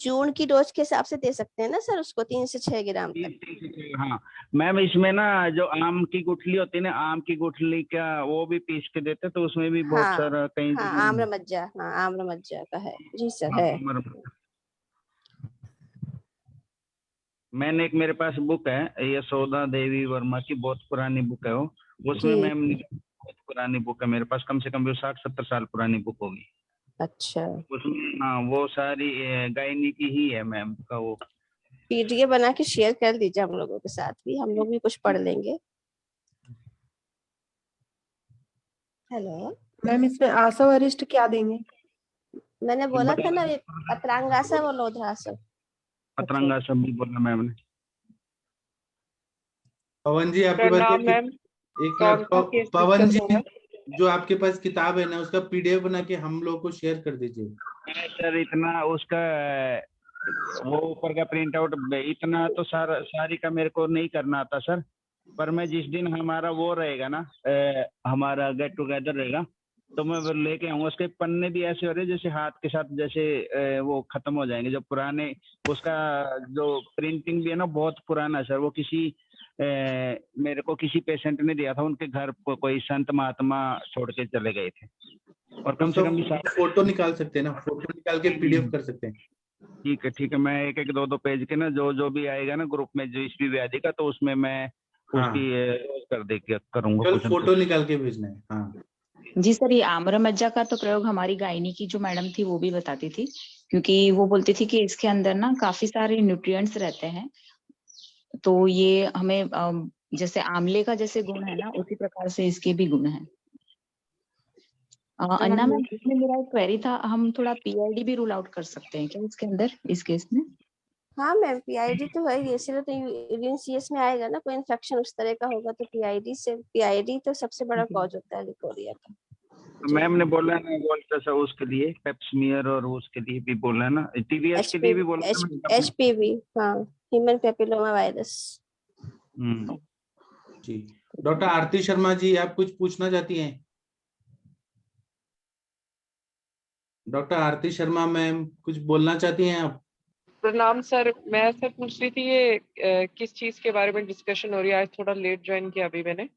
S6: चूर्ण की डोज के हिसाब से दे सकते हैं ना सर उसको, 3 से 6 ग्राम तक।
S5: हाँ मैम, इसमें ना जो आम की गुठली होती है ना, आम की गुठली का वो भी पीस के देते, तो उसमें भी बहुत सारा कहीं
S6: आम्र मज्जा, आम्र मज्जा का है जी सर, है।
S5: मैंने एक मेरे पास बुक है यशोदा देवी वर्मा की, बहुत पुरानी बुक है वो, उसमें मैम बहुत पुरानी बुक है मेरे पास, कम से कम भी 60-70 साल पुरानी बुक होगी।
S6: अच्छा,
S5: उसमें हाँ वो सारी गायनी की ही है मैम का, वो
S6: पीडीएफ बना के शेयर कर दीजिए हम लोगों के साथ भी, हम लोग भी कुछ पढ़ लेंगे। हेलो
S4: मैम इसमें आसव अरिष्ट क्या देंगे?
S6: मैंने बोला था ना, पत्रांगासव और लोध्रासव।
S5: पत्रांगासव भी बोला मैम ने।
S2: पवन जी आपके पास एक पवन जी जो आपके पास किताब है ना, उसका PDF बना के हम लोग को शेयर कर दीजिए।
S5: सर इतना उसका वो ऊपर का प्रिंट आउट इतना तो सारी का मेरे को नहीं करना आता सर, पर मैं जिस दिन हमारा वो रहेगा ना हमारा गेट टुगेदर रहेगा, तो मैं लेके आऊंगा। उसके पन्ने भी ऐसे हो रहे जैसे हाथ के साथ जैसे वो खत्म हो जाएंगे, जो पुराने उसका जो प्रिंटिंग भी है ना बहुत पुराना सर, वो किसी मेरे को किसी पेशेंट ने दिया था, उनके घर कोई संत महात्मा छोड़ के चले गए थे, और कम से कम
S2: फोटो निकाल सकते हैं ना, फोटो निकाल के PDF कर सकते हैं।
S5: ठीक है, मैं 1-2 पेज के ना जो भी आएगा ना ग्रुप में जो इस भी व्याधि का, तो उसमें मैं
S2: हाँ,
S5: उसकी कर दे के करूंगा
S2: केवल
S5: कुछ न
S2: फोटो
S5: कुछ।
S2: निकाल के भेजना है। हाँ,
S3: जी सर, ये आम्र मज्जा का तो प्रयोग हमारी गायनी की जो मैडम थी वो भी बताती थी, क्योंकि वो बोलती थी कि इसके अंदर ना काफी सारे न्यूट्रिएंट्स रहते हैं, तो ये हमें जैसे आंवले का जैसे गुण है ना, उसी प्रकार से इसके भी गुण हैं। अन्ना मैम, इसमें मेरा एक क्वेरी था, हम थोड़ा पीआईडी भी रूल आउट कर सकते हैं क्या इसके अंदर, इस केस में?
S6: हाँ मैम, पीआईडी तो है ही, इसलिए तो यूरिन सीएस में आएगा ना, कोई इन्फेक्शन उस तरह का होगा तो पीआईडी तो सबसे बड़ा कॉज होता है लिकोरिया का।
S5: मैम ने बोला ना वोल्टासा उसके लिए, पेप्समियर और उसके लिए भी बोला है ना, टीवीएस के लिए भी बोला ना मैंने।
S6: एचपीवी, हाँ, ह्यूमन पेपिलोमा वायरस।
S2: जी। डॉक्टर आरती शर्मा जी, आप कुछ पूछना चाहती हैं? डॉक्टर आरती शर्मा मैम, कुछ बोलना चाहती हैं आप?
S7: प्रणाम सर, मैं सर पूछ रही थी ये किस चीज के बारे में डिस्कशन हो रही है? आज थोड़ा लेट ज्वाइन किया अभी मैंने।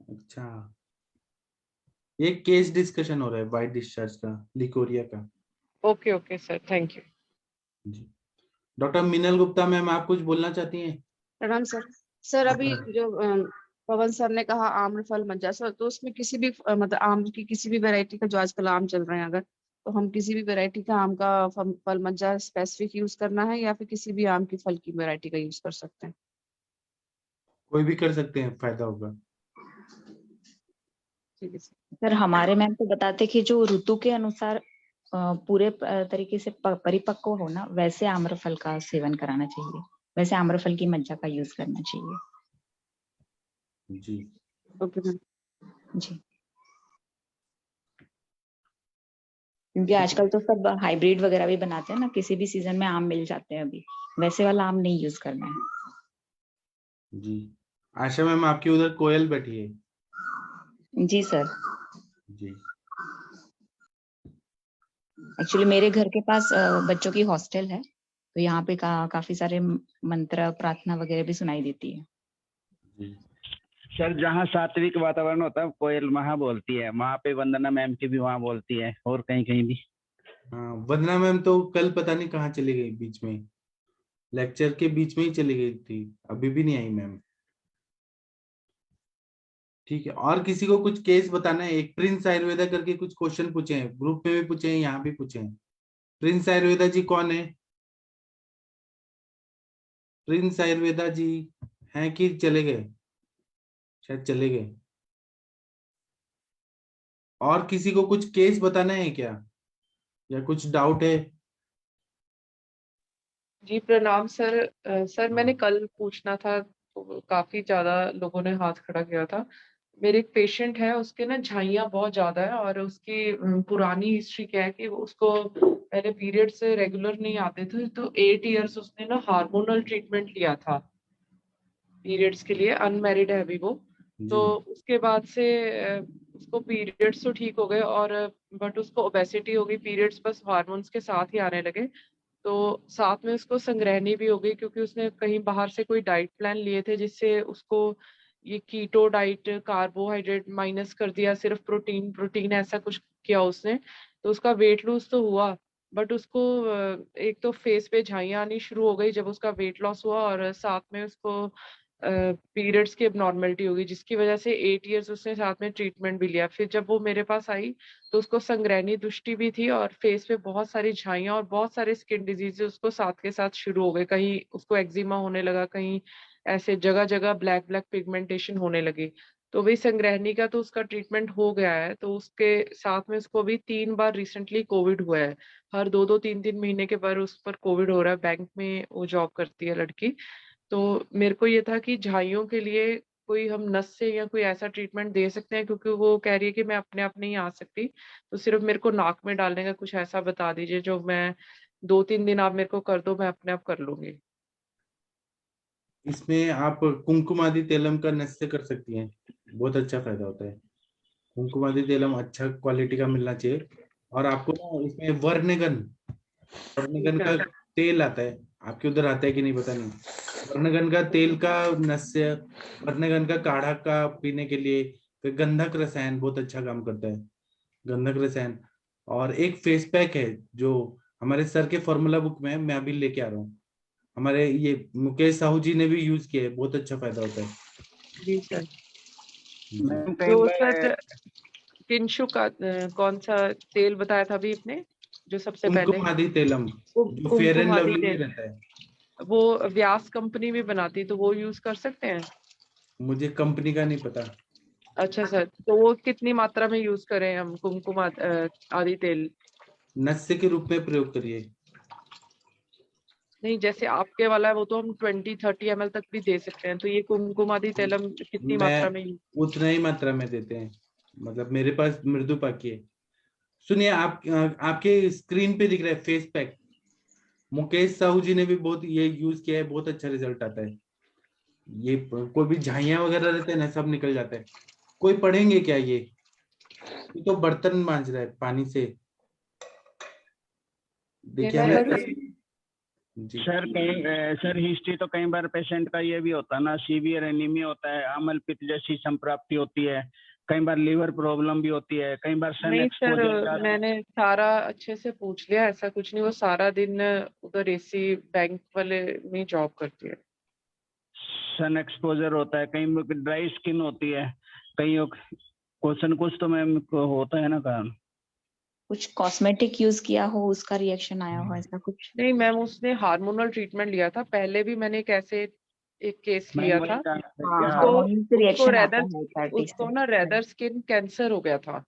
S2: अच्छा, ये केस डिस्कशन हो रहा है वाइट डिस्चार्ज का, लिकोरिया का।
S7: Okay okay sir, thank you.
S2: जी। डॉक्टर मीनल गुप्ता मैम, आप कुछ बोलना चाहती हैं?
S8: प्रणाम सर। सर अभी जो पवन सर ने कहा आम्रफल मज्जा, सर तो उसमें किसी भी मतलब आम की किसी भी वैरायटी का, जो आजकल आम चल रहे हैं, अगर तो हम किसी भी वैरायटी का आम का फल मज्जा स्पेसिफिक यूज करना है, या फिर किसी भी आम की फल की वैरायटी का यूज कर सकते हैं?
S2: कोई भी कर सकते हैं, फायदा होगा।
S8: ठीक है सर।
S3: सर हमारे मैम तो बताते कि जो ऋतु के अनुसार पूरे तरीके से परिपक्व हो ना, वैसे आम्रफल का सेवन कराना चाहिए, वैसे आम्रफल की मज्जा का यूज करना चाहिए।
S2: जी।
S8: Okay ma'am.
S3: जी, क्योंकि आजकल तो सब हाइब्रिड वगैरह भी बनाते हैं ना, किसी भी सीजन में आम मिल जाते हैं, अभी वैसे वाला आम नहीं यूज करना है।
S2: जी। आशा मैम, आपकी उधर कोयल बैठी है।
S3: जी सर,
S2: जी।
S3: एक्चुअली मेरे घर के पास बच्चों की हॉस्टल है, तो यहाँ पे काफी सारे मंत्र प्रार्थना वगैरह भी सुनाई देती है।
S2: जी।
S5: सर जहाँ सात्विक वातावरण होता है कोयल वहाँ बोलती है, वहाँ पे वंदना मैम की भी वहाँ बोलती है, और कहीं कहीं भी।
S2: हाँ, वंदना मैम तो कल पता नहीं कहाँ चली गई, बीच में लेक्चर के बीच में ही चली गई थी, अभी भी नहीं आई मैम। ठीक है, और किसी को कुछ केस बताना है? एक प्रिंस आयुर्वेदा करके कुछ क्वेश्चन पूछे हैं, ग्रुप में भी पूछे हैं, यहाँ भी पूछे हैं। प्रिंस आयुर्वेदा जी कौन है? प्रिंस आयुर्वेदा जी हैं कि चले गए? शायद चले गए। और किसी को कुछ केस बताना है क्या, या कुछ डाउट है?
S7: जी प्रणाम सर। सर मैंने
S2: हाँ।
S7: कल पूछना था, तो काफी ज्यादा लोगों ने हाथ खड़ा किया था। मेरे एक पेशेंट है, उसके ना झाइयाँ बहुत ज्यादा है, और उसकी पुरानी हिस्ट्री क्या है कि उसको पहले पीरियड से रेगुलर नहीं आते थे, तो 8 इयर्स उसने ना हार्मोनल ट्रीटमेंट लिया था पीरियड्स के लिए, अनमैरिड है अभी वो। तो
S2: जी।
S7: उसके बाद से उसको पीरियड्स तो ठीक हो गए, और बट उसको ओबेसिटी हो गई, पीरियड्स बस हार्मोन्स के साथ ही आने लगे। तो साथ में उसको संग्रहणी भी हो गई, क्योंकि उसने कहीं बाहर से कोई डाइट प्लान लिए थे, जिससे उसको ये कीटो डाइट, कार्बोहाइड्रेट माइनस कर दिया, सिर्फ प्रोटीन प्रोटीन ऐसा कुछ किया उसने। तो उसका वेट लूज तो हुआ, बट उसको एक तो फेस पे झाइयाँ आनी शुरू हो गई जब उसका वेट लॉस हुआ, और साथ में उसको पीरियड्स की एबनॉर्मेलिटी हो गई, जिसकी वजह से 8 इयर्स उसने साथ में ट्रीटमेंट भी लिया। फिर जब वो मेरे पास आई तो उसको संग्रहणी दृष्टि भी थी, और फेस पे बहुत सारी झाइयाँ और बहुत सारे स्किन डिजीज उसको साथ के साथ शुरू हो गए। कहीं उसको एक्जिमा होने लगा, कहीं ऐसे जगह जगह ब्लैक ब्लैक पिगमेंटेशन होने लगी। तो वही संग्रहणी का तो उसका ट्रीटमेंट हो गया है। तो उसके साथ में उसको भी 3 बार रिसेंटली कोविड हुआ है, हर 2-2 3-3 महीने के बाद उस पर कोविड हो रहा है। बैंक में वो जॉब करती है लड़की। तो मेरे को ये था कि झाइयों के लिए कोई हम नस से या कोई ऐसा ट्रीटमेंट दे सकते हैं, क्योंकि वो कह रही है कि मैं अपने आप नहीं आ सकती, तो सिर्फ मेरे को नाक में डालने का कुछ ऐसा बता दीजिए जो मैं 2-3 दिन आप मेरे को कर दो, मैं अपने आप कर लूंगी।
S2: इसमें आप कुमकुमादि तेलम का नस से कर सकती हैं, बहुत अच्छा फायदा होता है। कुमकुमादि तेलम अच्छा क्वालिटी का मिलना चाहिए। और आपको ना इसमें वर्णगन वर्णगन का तेल आता है, आपके उधर आता है कि नहीं पता नहीं। वर्णगन का तेल का नस्य, वर्णगन का काढ़ा का पीने के लिए। फिर गंधक रसायन बहुत अच्छा काम करता है, गंधक रसायन। और एक फेस पैक है जो हमारे सर के फॉर्मूला बुक में है, मैं अभी लेके आ रहा हूँ। हमारे ये मुकेश साहू जी ने भी यूज किया है, बहुत अच्छा फायदा होता है।
S7: जी सर।
S2: जी।
S5: मैम कई
S7: जो
S5: बार
S7: सर किंशु का कौन सा तेल बताया था अभी आपने जो सबसे पहले?
S2: कुमकुम आदि तेलम, जो फेयर एंड
S7: कुमकुम आदि
S2: लवली में
S7: तेल,
S2: रहता है।
S7: वो व्यास कंपनी भी बनाती, तो वो यूज कर सकते हैं?
S2: मुझे कंपनी का नहीं पता।
S7: अच्छा सर, तो वो कितनी मात्रा में यूज करें हम कुमकुम आदि तेल?
S2: नस्य के रूप में प्रयोग करिए।
S7: नहीं, जैसे आपके वाला है वो तो हम 20-30 ml तक भी दे सकते हैं, तो ये कुमकुम आदि तेलम कितनी मात्रा में
S2: मैं उतना ही मात्रा में देते हैं, मतलब मेरे पास मृदुपा की है। सुनिए, आपके स्क्रीन पे दिख रहा है फेस पैक, मुकेश साहू जी ने भी बहुत ये यूज किया है, बहुत अच्छा रिजल्ट आता है। ये कोई भी झाइयां वगैरह रहते हैं ना, सब निकल जाता है। कोई पढ़ेंगे क्या ये तो बर्तन मांज रहा है पानी से। देखिए
S7: मैं
S2: हमें जी।
S5: सर सर हिस्ट्री तो कई बार पेशेंट का ये भी होता है ना, सीवियर एनीमिया होता है, अम्ल पित्त जैसी संप्राप्ति होती है, कई बार लीवर प्रॉब्लम भी होती है, कई बार सन
S7: नहीं
S5: एक्सपोजर
S7: सर, मैंने सारा अच्छे से पूछ लिया, ऐसा कुछ नहीं। वो सारा दिन उधर एसी बैंक वाले में जॉब करती है।
S5: सन एक्सपोजर होता है, कई ड्राई स्किन होती है, कई क्वेश्चन कुछ तो मैम को होता है ना कारण।
S3: कुछ कॉस्मेटिक यूज किया हो उसका रिएक्शन आया हो ऐसा कुछ?
S7: नहीं मैम, उसने हार्मोनल ट्रीटमेंट लिया था पहले भी। मैंने एक केस लिया था,
S3: हाँ,
S7: उसको
S3: हार्मोन से रिएक्शन आता है HRT
S7: उसको
S3: से।
S7: ना रेदर स्किन कैंसर हो गया था।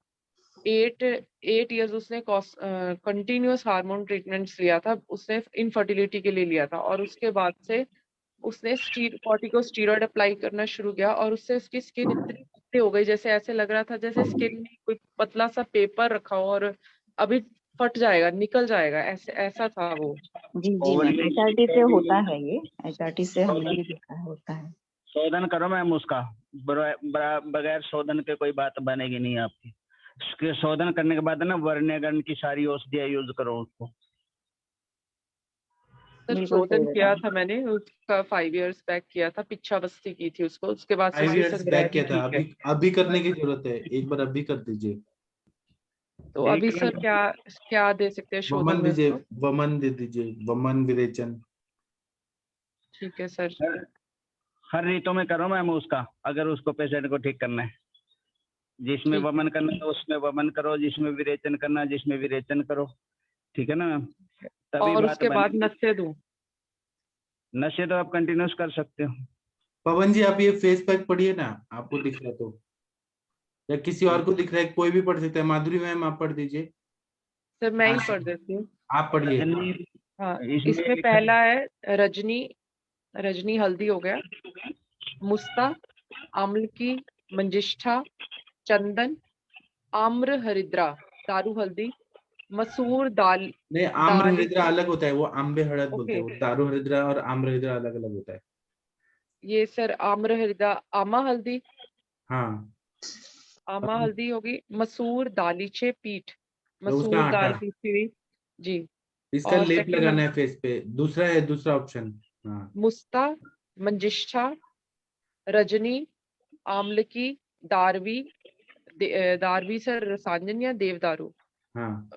S7: 8 years उसने कंटिन्यूअस हार्मोन ट्रीटमेंट्स लिया था। उसने इनफर्टिलिटी के लिए लिया था, और उसके बाद से उसने कॉर्टिकोस्टेरॉइड अप्लाई करना शुरू किया, और उससे उसकी स्किन इतनी पतली हो गई, जैसे ऐसे लग रहा था जैसे स्किन में कोई पतला सा पेपर रखा हो और अभी फट जाएगा, निकल जाएगा, ऐसा था वो।
S3: जी जी मैम, HRT से होता है ये, HRT से हमने भी देखा है, होता है।
S5: शोधन करो मैम उसका, बगैर शोधन के कोई बात बनेगी नहीं आपकी। उसके शोधन करने के बाद ना वर्णगण की सारी औषधियां यूज करो उसको।
S7: सर
S3: बिल्कुल सही
S7: शोधन किया
S3: बताया।
S7: था मैंने उसका, 5 years बैक किया था, पिच्छा बस्ती की थी उसको, उसके बाद से
S2: 5
S7: उसकी
S2: years बैक
S7: संग्रहणी
S2: किया था,
S7: ठीक है।
S2: अभी करने की जरूरत है, एक बार अभी कर दीजिए।
S7: तो
S5: ठीक
S7: अभी
S5: है
S7: सर क्या दे सकते हैं शोधन
S2: वमन
S7: में
S2: दीजिए,
S7: उसको?
S2: वमन दे दीजिए, वमन विरेचन।
S7: ठीक है सर।
S5: हर रीतों में करो मैम उसका, अगर उसको पेशेंट को ठीक करना है। जिसमें
S7: ठीक है।
S5: वमन करना है उसमें वमन करो, जिसमें विरेचन करना है जिसमें विरेचन करो। ठीक है ना मैम, तभी
S7: और
S5: बात
S7: उसके बाद
S5: बनेगी।
S7: नशे दूं?
S5: नशे तो आप कंटिन्यूस कर सकते हो।
S2: पवन जी, आप ये फेस पैक पढ़िए ना, आपको दिख रहा है तो, या किसी और को दिख रहा है, कोई भी पढ़ सकता है। माधुरी मैम आप पढ़ दीजिए।
S7: सर मैं ही
S2: हाँ,
S7: पढ़ देती हूँ।
S2: आप पढ़िए।
S7: हाँ,
S5: इसमें
S7: इसमें पहला है रजनी हल्दी हो गया, मुस्ता, आम्ल की, मंजिष्ठा, चंदन, आम्र हरिद्रा, दारू हल्दी, मसूर दाल
S2: नहीं, आम्र
S7: दाल
S2: हरिद्रा अलग होता है, वो आम्बे हड़द बोलते
S7: ओके,
S2: हैं। वो दारू हरिद्रा और आम्र हरिद्रा अलग अलग होता है।
S7: ये सर आम्र हरिद्रा, आमा हल्दी,
S2: हाँ,
S7: आमा हल्दी होगी, मसूर दालीचे पीठ,
S2: तो उसका
S7: मसूर
S2: आटा,
S7: दाल पीसी हुई जी।
S2: इसका
S7: और
S2: लेप
S7: सेकंड
S2: लगाना है फेस पे। दूसरा है, दूसरा ऑप्शन। हाँ,
S7: मुस्ता, मंजिष्ठा, रजनी, आम्लकी, दारवी, दारवी सर रसांजन या देवदारू,
S2: हाँ।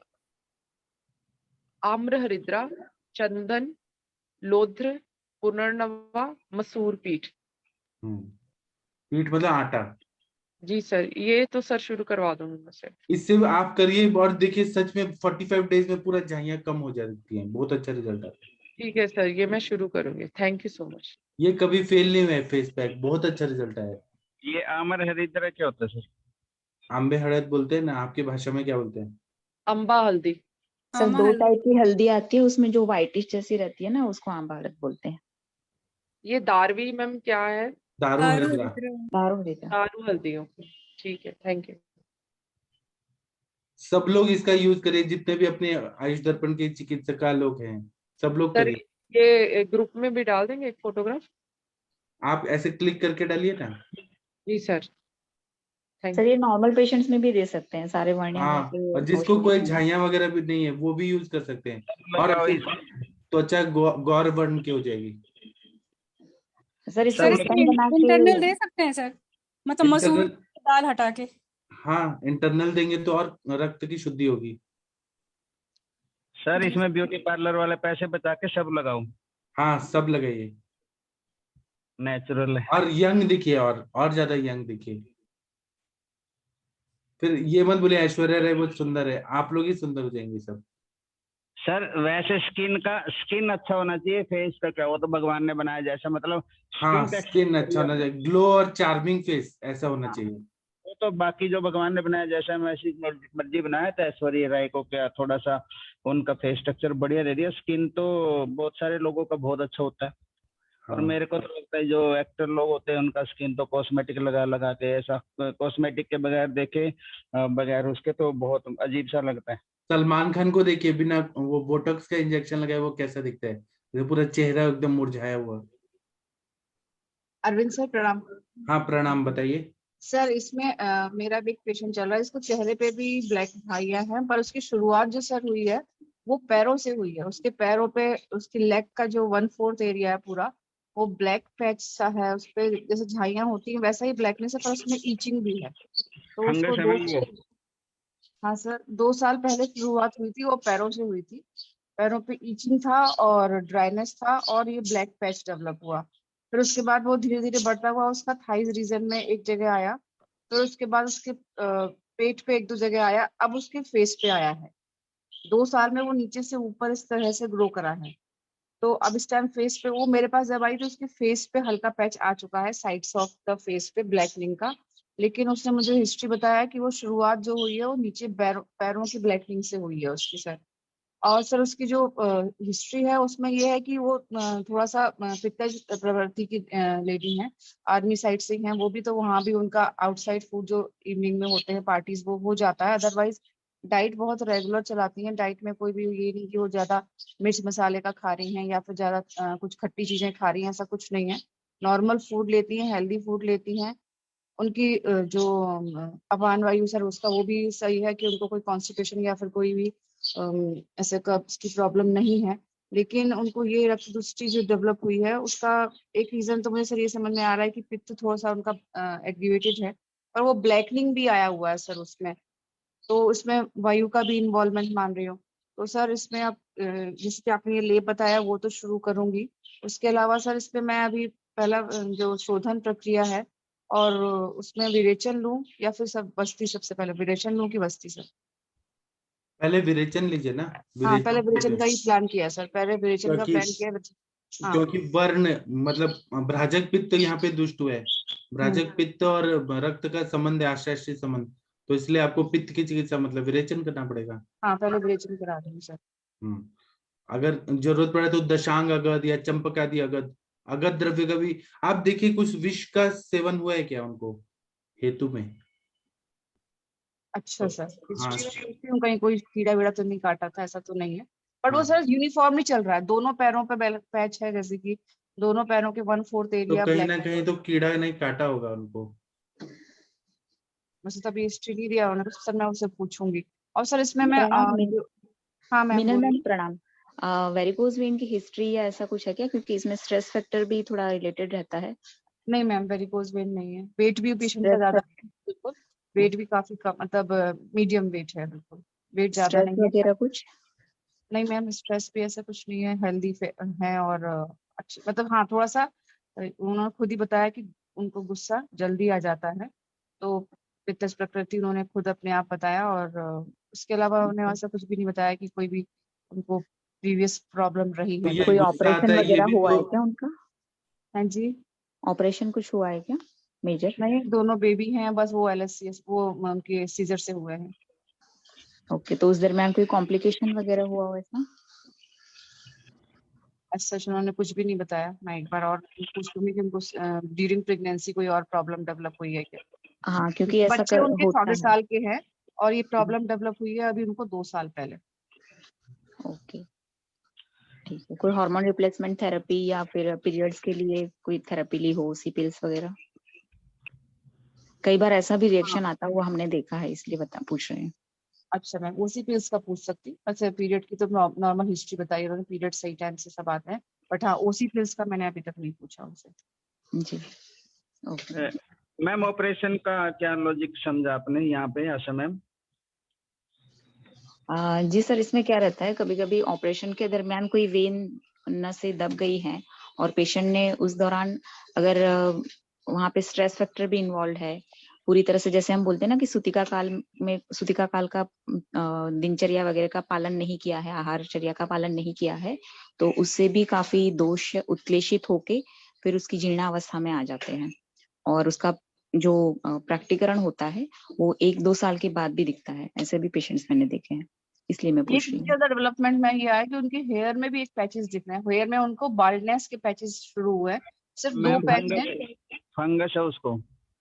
S7: आम्र हरिद्रा, चंदन, लोध्र, पुनर्नवा, मसूर पीठ।
S2: पीठ मतलब आटा।
S7: जी सर, ये तो सर शुरू करवा दूंगी मैं से।
S2: इससे आप करिए और देखिए, सच में 45 डेज में पूरा झाइयां कम हो जाती हैं, बहुत अच्छा रिजल्ट आता है।
S7: ठीक है सर, ये मैं शुरू करूंगी। Thank you so much.
S2: ये कभी फेल नहीं हुआ है फेस पैक, बहुत अच्छा रिजल्ट आया है।
S5: ये आमर हरिद्रा क्या होता है सर?
S2: आंबे हड़द बोलते हैं ना, आपकी भाषा में क्या बोलते हैं?
S7: अम्बा हल्दी।
S3: सर दो टाइप की हल्दी आती है, उसमें जो व्हाइटिश जैसी रहती है ना उसको आंबा हळद बोलते हैं।
S7: ये दारवी मैम क्या है?
S2: दारू हरिद्रा।
S3: दारू हरिद्रा।
S7: दारू हल्दी हो, ठीक है, थैंक यू।
S2: सब लोग इसका यूज करें, जितने भी अपने आयुष दर्पण के चिकित्सक लोग हैं, सब लोग
S7: सर
S2: करिए।
S7: ये ग्रुप में भी डाल देंगे एक फोटोग्राफ?
S2: आप ऐसे क्लिक करके डालिए ना।
S7: जी सर, थैंक
S3: सर
S7: यू।
S3: ये नॉर्मल पेशेंट्स में भी दे सकते हैं, सारे वर्णिया
S2: हाँ,
S3: के
S2: और जिसको
S3: औषधि
S2: कोई
S3: हैं।
S2: झाइयां वगैरह भी नहीं है वो भी यूज कर सकते हैं, और
S5: लगाओ
S2: आपकी
S5: इस-
S2: त्वचा गौर वर्ण की हो जाएगी।
S3: सर इसका
S5: सर
S3: स्तन बना के
S9: इंटरनल दे सकते हैं सर, मतलब मसूर
S2: इंटरनल,
S9: की दाल हटा के?
S2: हाँ इंटरनल देंगे तो और रक्त की शुद्धि होगी।
S5: सर
S9: जी
S5: इसमें ब्यूटी पार्लर वाले पैसे बचा के सब लगाओ।
S2: हाँ सब लगाइए,
S5: नेचुरल है।
S2: और यंग दिखिए, और ज्यादा यंग दिखिए। फिर ये मत बोले ऐश्वर्या राय बहुत सुंदर है, आप लोग ही सुंदर हो जाएंगे सब।
S5: सर वैसे स्किन अच्छा होना चाहिए, फेस का क्या, वो तो भगवान ने बनाया जैसा, मतलब
S2: हाँ
S5: स्किन
S2: स्किन अच्छा होना चाहिए, ग्लो और चार्मिंग फेस ऐसा होना चाहिए।
S5: वो तो बाकी जो भगवान ने बनाया जैसा वैसी मर्जी बनाया, तो ऐश्वर्या राय को क्या थोड़ा सा उनका फेस स्ट्रक्चर बढ़िया दे दिया। स्किन तो बहुत सारे लोगों का बहुत अच्छा होता है, और
S2: हाँ
S5: मेरे को तो लगता है जो एक्टर लोग होते हैं उनका स्किन तो कॉस्मेटिक लगाते हैं, ऐसा कॉस्मेटिक के बगैर देखे बगैर उसके तो बहुत अजीब सा लगता है।
S2: सलमान खान को देखिए, बिना वो बोटॉक्स का इंजेक्शन लगाए वो कैसा दिखता है, ये पूरा चेहरा एकदम मुरझाया हुआ।
S8: अरविंद सर प्रणाम।
S2: हाँ प्रणाम, बताइए।
S8: सर इसमें मेरा भी एक पेशेंट चल रहा है, इसको चेहरे पे भी ब्लैक धाइयां हैं, पर उसकी शुरुआत जो सर हुई है वो पैरों से हुई है। उसके पैरों पे, उसकी लेग का जो 1/4 एरिया है पूरा, वो ब्लैक पैच सा है, उस पे जैसे झाइयां होती हैं वैसा ही ब्लैकनेस है, पर उसमें ईचिंग भी है। तो उसको
S5: फंगस है ना वो?
S8: हाँ सर 2 साल पहले शुरुआत हुई थी, वो पैरों से हुई थी। पैरों पे ईचिंग था और ड्राइनेस था और ये ब्लैक पैच डेवलप हुआ। फिर उसके बाद वो धीरे धीरे बढ़ता हुआ उसका थाइज रीजन में एक जगह आया, फिर उसके बाद उसके पेट पे 1-2 जगह आया, अब उसके फेस पे आया है। 2 साल में वो नीचे से ऊपर इस तरह से ग्रो करा है। तो अब इस टाइम फेस पे, वो मेरे पास जब आई तो उसके फेस पे हल्का पैच आ चुका है, साइड्स ऑफ द फेस पे ब्लैकनिंग का। लेकिन उसने मुझे हिस्ट्री बताया कि वो शुरुआत जो हुई है वो नीचे पैरों की ब्लैकनिंग से हुई है उसकी सर। और सर उसकी जो हिस्ट्री है उसमें ये है कि वो थोड़ा सा पित्तज प्रवृत्ति की लेडी हैं, आर्मी साइड से हैं वो भी, तो वहाँ भी उनका आउटसाइड फूड जो इवनिंग में होते हैं पार्टीज वो हो जाता है। अदरवाइज डाइट बहुत रेगुलर चलाती हैं, डाइट में कोई भी ये नहीं कि वो ज्यादा मिर्च मसाले का खा रही हैं या फिर ज्यादा कुछ खट्टी चीजें खा रही हैं, ऐसा कुछ नहीं है। नॉर्मल फूड लेती हैं, हेल्दी फूड लेती हैं। उनकी जो अपान वायु सर उसका वो भी सही है कि उनको कोई कॉन्स्टिपेशन या फिर कोई भी ऐसे कब्ज की प्रॉब्लम नहीं है। लेकिन उनको ये रक्त दुष्टि जो डेवलप हुई है उसका एक रीजन तो मुझे सर ये समझ में आ रहा है कि पित्त थोड़ा सा उनका एक्टिवेटेड है, और वो ब्लैकनिंग भी आया हुआ है सर उसमें। तो उसमें वायु का भी इन्वॉल्वमेंट मान रही हूँ। तो सर इसमें आप जैसे कि आपने ये लेप बताया वो तो शुरू करूंगी। उसके अलावा सर इसमें मैं अभी पहला जो शोधन प्रक्रिया है और उसमें विरेचन लूं या फिर सब बस्ती, सबसे पहले विरेचन लूं कि बस्ती सर?
S2: पहले विरेचन लीजिए ना,
S8: हाँ पहले
S2: विरेचन
S8: विरेचन
S2: लीजिए।
S8: का ही प्लान किया सर, पहले विरेचन का
S2: क्योंकि
S8: प्लान किया। हाँ।
S2: क्योंकि वर्ण मतलब भ्राजक पित्त तो यहाँ पे दुष्ट हुआ है, भ्राजक पित्त और रक्त का संबंध है, आश्रय संबंध, तो इसलिए आपको पित्त की चिकित्सा मतलब विरेचन करना पड़ेगा।
S8: हाँ पहले विरेचन करा दूंगी सर।
S2: हम्म। अगर जरूरत पड़े तो दशांग अगध या चंपकादि अगध, अगध द्रव्य का भी आप देखिए, कुछ विष का सेवन हुआ है क्या उनको हेतु में?
S8: अच्छा
S2: तो
S8: सर,
S2: हाँ
S8: हिस्ट्री में देखती हूँ कहीं कोई कीड़ा वीड़ा तो नहीं काटा था, ऐसा तो नहीं है। बट वो
S2: हाँ,
S8: सर यूनिफॉर्मली चल रहा है, दोनों पैरों पे पैच है, जैसे कि दोनों पैरों के 1/4
S2: तो
S8: एरिया
S2: कहीं
S8: ब्लैक
S2: ना
S8: है।
S2: कहीं तो कीड़ा नहीं काटा होगा उनको।
S8: वैसे तभी हिस्ट्री नहीं दिया उन्होंने, तो सर मैं उससे पूछूंगी। और सर इसमें मैं
S3: प्रणाम
S8: हाँ मैम
S3: मीनल मैम,
S8: बोलिए।
S3: प्रणाम। वेरिकोज वेन की हिस्ट्री या ऐसा कुछ है क्या, क्योंकि इसमें स्ट्रेस फैक्टर भी थोड़ा रिलेटेड रहता है।
S8: नहीं मैम वेरिकोज वेन नहीं है, वेट भी पेशेंट का
S3: स्ट्रेस
S8: ज्यादा नहीं है बिल्कुल, वेट भी काफी कम, मतलब मीडियम वेट है बिल्कुल, वेट ज्यादा
S3: स्ट्रेस
S8: नहीं है।
S3: वगैरह कुछ?
S8: नहीं मैम स्ट्रेस भी ऐसा कुछ नहीं है, हेल्दी है और अच्छी, मतलब हाँ थोड़ा सा उन्होंने खुद ही बताया कि उनको गुस्सा जल्दी आ जाता है, तो पित्तज प्रकृति उन्होंने खुद अपने आप बताया। और उसके अलावा उन्होंने ऐसा कुछ भी नहीं बताया कि कोई भी उनको प्रीवियस प्रॉब्लम रही
S2: तो
S8: है।
S2: ये
S3: कोई
S2: गुस्सा आता
S3: ऑपरेशन
S2: है, ये
S3: वगैरह
S2: भी
S3: हुआ
S2: तो
S3: है क्या उनका?
S8: हाँ जी।
S3: ऑपरेशन कुछ हुआ है क्या मेजर?
S8: नहीं दोनों बेबी हैं, बस वो LSCS वो उनके सीजर से हुए हैं।
S3: ओके, तो उस दरमियान कोई कॉम्प्लिकेशन वगैरह हुआ हो ऐसा?
S8: सच उन्होंने कुछ भी नहीं बताया, मैं एक बार और पूछ लूंगी कि उनको ड्यूरिंग प्रेगनेंसी कोई और प्रॉब्लम डेवलप हुई है क्या,
S3: हाँ, क्योंकि
S8: क्योंकि
S3: ऐसा
S8: बच्चे उनके
S3: होता
S8: 14
S3: है।
S8: साल के हैं और ये प्रॉब्लम डेवलप हुई है अभी उनको 2 साल पहले।
S3: ओके, ठीक है। कोई हार्मोन रिप्लेसमेंट थेरेपी या फिर पीरियड्स के लिए कोई थेरेपी ली हो, सी पिल्स वगैरह? कई बार ऐसा भी
S8: हाँ
S3: रिएक्शन आता हुआ हमने देखा है, इसलिए पूछ रहे हैं।
S8: अच्छा मैं उसी पे इसका पूछ सकती हूँ। अच्छा पीरियड की तो नॉर्मल हिस्ट्री बताई उन्होंने, पीरियड सही टाइम से सब आते हैं, बट हाँ ओसी पिल्स का मैंने अभी तक नहीं पूछा उनसे।
S3: जी ओके।
S5: मैम ऑपरेशन का क्या लॉजिक समझा आपने यहाँ पे आशा मैम?
S3: जी सर, इसमें क्या रहता है, कभी कभी ऑपरेशन के दरमियान कोई वेन नसें दब गई हैं और पेशेंट ने उस दौरान अगर वहाँ पे स्ट्रेस फैक्टर भी इन्वॉल्व है, पूरी तरह से जैसे हम बोलते हैं ना कि सूतिका काल का दिनचर्या वगैरह का पालन नहीं किया है, आहारचर्या का पालन नहीं किया है, तो उससे भी काफी दोष उत्क्लेशित होके फिर उसकी जीर्णावस्था में आ जाते हैं और उसका जो प्रैक्टिकरण होता है वो 1-2 साल के बाद भी दिखता है। ऐसे भी पेशेंट्स मैंने देखे हैं, इसलिए मैं
S8: एक
S3: पूछ रही हूँ।
S8: ज्यादा डेवलपमेंट में ये है कि उनके हेयर में भी एक पैचेस दिख रहे हैं, हेयर में उनको बाल्डनेस के पैचेस शुरू हुए, सिर्फ 2 पैच हैं।
S5: फंगस है उसको।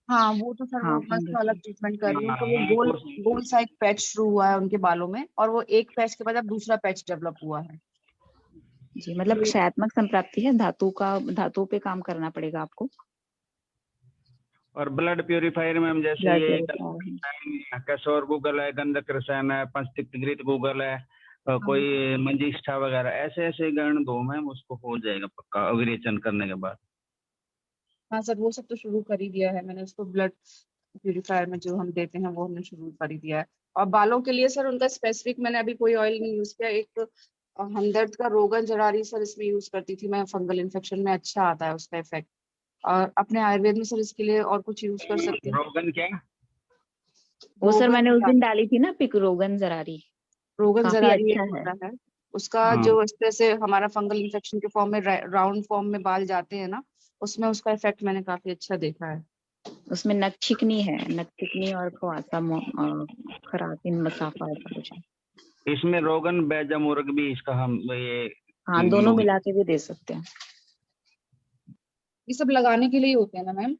S8: हाँ वो तो सर
S3: हाँ,
S8: वो मैं उसका अलग ट्रीटमेंट कर रही हूँ, तो वो
S5: हाँ,
S8: गोल
S5: तो-
S8: गोल सा एक पैच शुरू हुआ है उनके बालों में और वो एक पैच के बाद अब दूसरा पैच डेवलप हुआ है।
S3: जी, मतलब क्षयात्मक संप्राप्ति है, धातु पे काम करना पड़ेगा आपको।
S5: और ब्लड प्यूरिफायर में हम जैसे
S3: Blood
S5: ये
S3: purifier।
S5: कैसोर गूगल है, गंधक रसायन है, पंचतिक्तघृत गूगल है, कोई मंजिष्ठा वगैरह ऐसे ऐसे गण दो मैम, उसको हो जाएगा पक्का अविरेचन करने के बाद।
S8: हाँ सर वो सब तो शुरू कर ही दिया है मैंने, उसको ब्लड प्यूरिफायर में जो हम देते हैं वो हमने शुरू कर ही दिया है। और बालों के लिए सर उनका स्पेसिफिक मैंने अभी कोई ऑयल नहीं यूज किया, एक हमदर्द का रोगन जरारी सर इसमें यूज करती थी मैं, फंगल इन्फेक्शन में अच्छा आता है उसका इफेक्ट। और अपने आयुर्वेद में सर इसके लिए और कुछ यूज कर सकती हूँ।
S5: रोगन क्या?
S3: वो सर
S8: रोगन
S3: मैंने उस दिन
S8: जरारी।
S3: डाली थी ना पिक, रोगन जरारी,
S8: रोगन
S3: काफी
S8: जरारी
S3: अच्छा
S8: एक
S3: है।
S8: होता है उसका,
S5: हाँ।
S8: जो इस तरह से हमारा फंगल इन्फेक्शन के फॉर्म में राउंड फॉर्म में बाल जाते हैं ना, उसमें उसका इफेक्ट मैंने काफी अच्छा देखा है।
S3: उसमें नक चिकनी है, नक चिकनी और खवासा खरातिन मसाफा ऐसा कुछ है।
S5: इसमें रोगन बैजमुर्ग भी इसका हम ये
S3: हाँ, दोनों मिला के भी दे सकते हैं।
S8: ये सब लगाने के लिए ही होते हैं ना मैम?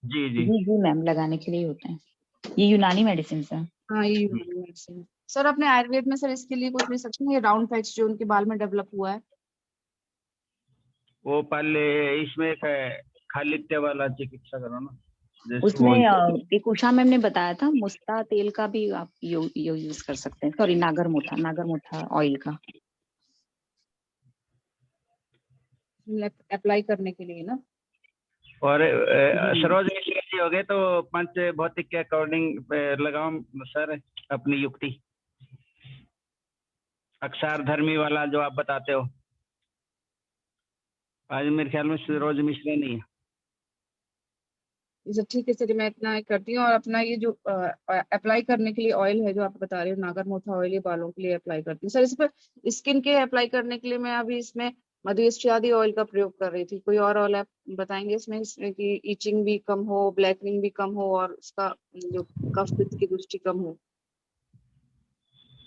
S5: जी जी
S3: जी जी मैम, लगाने के लिए होते हैं, ये यूनानी मेडिसिन है।
S8: हाँ ये यूनानी मेडिसिन है। सर अपने आयुर्वेद में सर इसके लिए कुछ ले सकते हैं, ये राउंड पैच जो उनके बाल में डेवलप हुआ है?
S5: वो पहले इसमें खालित्य वाला चिकित्सा करो ना, जैसे
S3: उसमें एक उषा मैम ने बताया था, मुस्ता तेल का भी आप यूज कर सकते हैं, सॉरी नागरमोथा ऑयल का
S8: अप्लाई करने के लिए ना।
S5: और सरोज मिश्रा जी हो गए तो पंच भौतिक के अकॉर्डिंग लगाओ सर अपनी युक्ति, अक्षर धर्मी वाला जो आप बताते हो। आज मेरे ख्याल में सरोज मिश्रा नहीं है।
S8: सर ठीक है सर, मैं इतना करती हूँ। और अपना ये जो अप्लाई करने के लिए ऑयल है जो आप बता रहे हो, नागरमोथा ऑयल, ये बालों के लिए अप्लाई करती हूँ सर। इस पर स्किन के अप्लाई करने के लिए मैं अभी इसमें मधुस्ट्रियादि ऑयल का प्रयोग कर रही थी, कोई और ऑयल आप बताएंगे इसमें कि इचिंग भी कम हो, ब्लैकनिंग भी कम हो और उसका जो कफ पित्त की दृष्टि कम हो?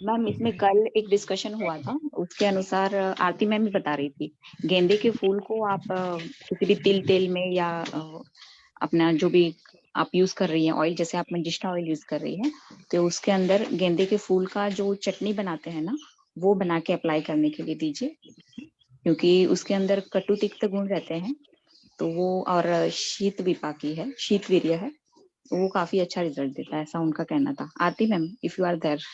S3: मैम इसमें कल एक डिस्कशन हुआ था, उसके अनुसार आरती मैम भी बता रही थी, गेंदे के फूल को आप किसी भी तिल तेल में या अपना जो भी आप यूज कर रही हैं ऑयल, जैसे आप मंजिष्ठा ऑयल यूज कर रही हैं, तो उसके अंदर गेंदे के फूल का जो चटनी बनाते हैं ना, वो बना के अप्लाई करने के लिए दीजिए, क्योंकि उसके अंदर कटु तिक्त गुण रहते हैं, तो वो और शीत विपाकी है, शीत वीर्य है, तो वो काफी अच्छा रिजल्ट देता है, ऐसा उनका कहना था। Aarti ma'am if you are there.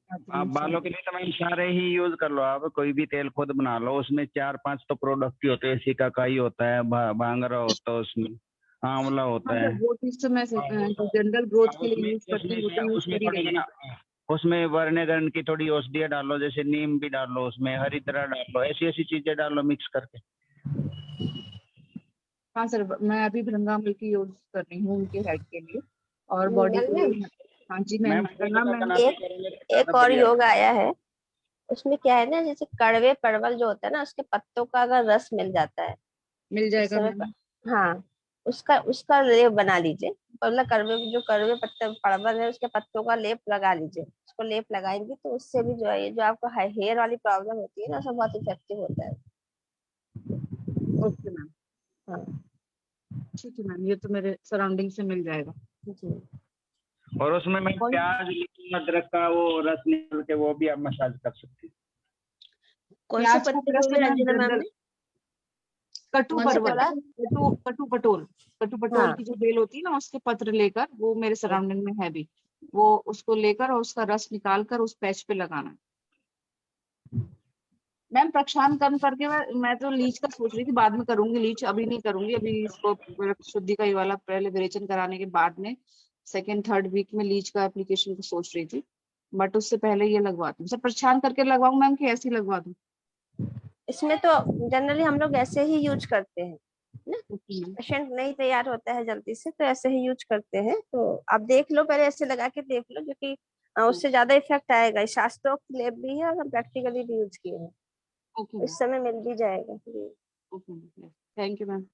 S5: आप बालों के लिए तो मैम सारे ही यूज कर लो, आप कोई भी तेल खुद बना लो, उसमें 4-5 तो प्रोडक्ट ही होते हैं, सिकाकाई होता है, भांगरा होता है, उसमें आंवला होता है।
S8: वो चीज तो मैं जनरल ग्रोथ के लिए यूज करती हूँ, वो तो यूज कर ही रही हूँ।
S5: उसमें वर्णगण की थोड़ी औषधियाँ डालो, जैसे नीम भी डालो, उसमें हरिद्रा डालो, ऐसी ऐसी चीजें डालो मिक्स करके।
S8: हाँ सर, मैं अभी भृंगामल की यूज कर रही हूँ उनके हेड के लिए और बॉडी के लिए। हाँ जी मैम।
S6: एक और योग आया है, उसमें क्या है ना, जैसे कड़वे परवल जो होता है ना, उसके पत्तों का अगर रस मिल जाता है,
S8: मिल जाएगा मैम।
S6: हाँ, उसका लेप बना लीजिए, मतलब जो कड़वे पत्ते परवल है उसके पत्तों का लेप लगा लीजिए, उसको लेप लगाएंगे तो उससे भी जो है ये जो आपको हेयर वाली प्रॉब्लम होती है ना, सब बहुत इफेक्टिव होता है।
S8: Okay ma'am.
S6: हाँ
S8: ठीक है मैम, ये तो मेरे सराउंडिंग से मिल जाएगा
S6: जी।
S5: और उसमें मैं प्याज, अदरक का वो रस निकाल के वो भी आप मसाज कर सकती हैं।
S6: कौन से पत्ते बोले रंजना मैम ने?
S8: कटु पटोल की जो बेल होती है ना, उसके पत्र लेकर, वो मेरे सराउंडिंग में है भी, वो उसको लेकर और उसका रस निकाल कर उस पैच पे लगाना है मैम। प्रक्षालन कम करके मैं तो लीच का सोच रही थी, बाद में करूंगी लीच, अभी नहीं करूंगी। अभी इसको शुद्धि का ये वाला पहले विरेचन कराने के बाद में सेकेंड थर्ड वीक में लीच का एप्लीकेशन को सोच रही थी, बट उससे पहले ये लगवा दूं। सर परेशान करके लगवाऊं मैम कि ऐसे ही लगवा दूं?
S6: इसमें तो जनरली हम लोग ऐसे ही यूज करते हैं ना,
S8: ओके मैम।
S6: पेशेंट नहीं तैयार होता है जल्दी से तो ऐसे ही यूज करते हैं। तो आप देख लो, पहले ऐसे लगा के देख लो, जो कि उससे ज्यादा इफेक्ट आएगा। शास्त्रोक्त लेप भी है और हम प्रैक्टिकली भी यूज किए हैं,
S8: ओके
S6: इस समय मिल भी जाएगा।
S8: Okay, thank you ma'am.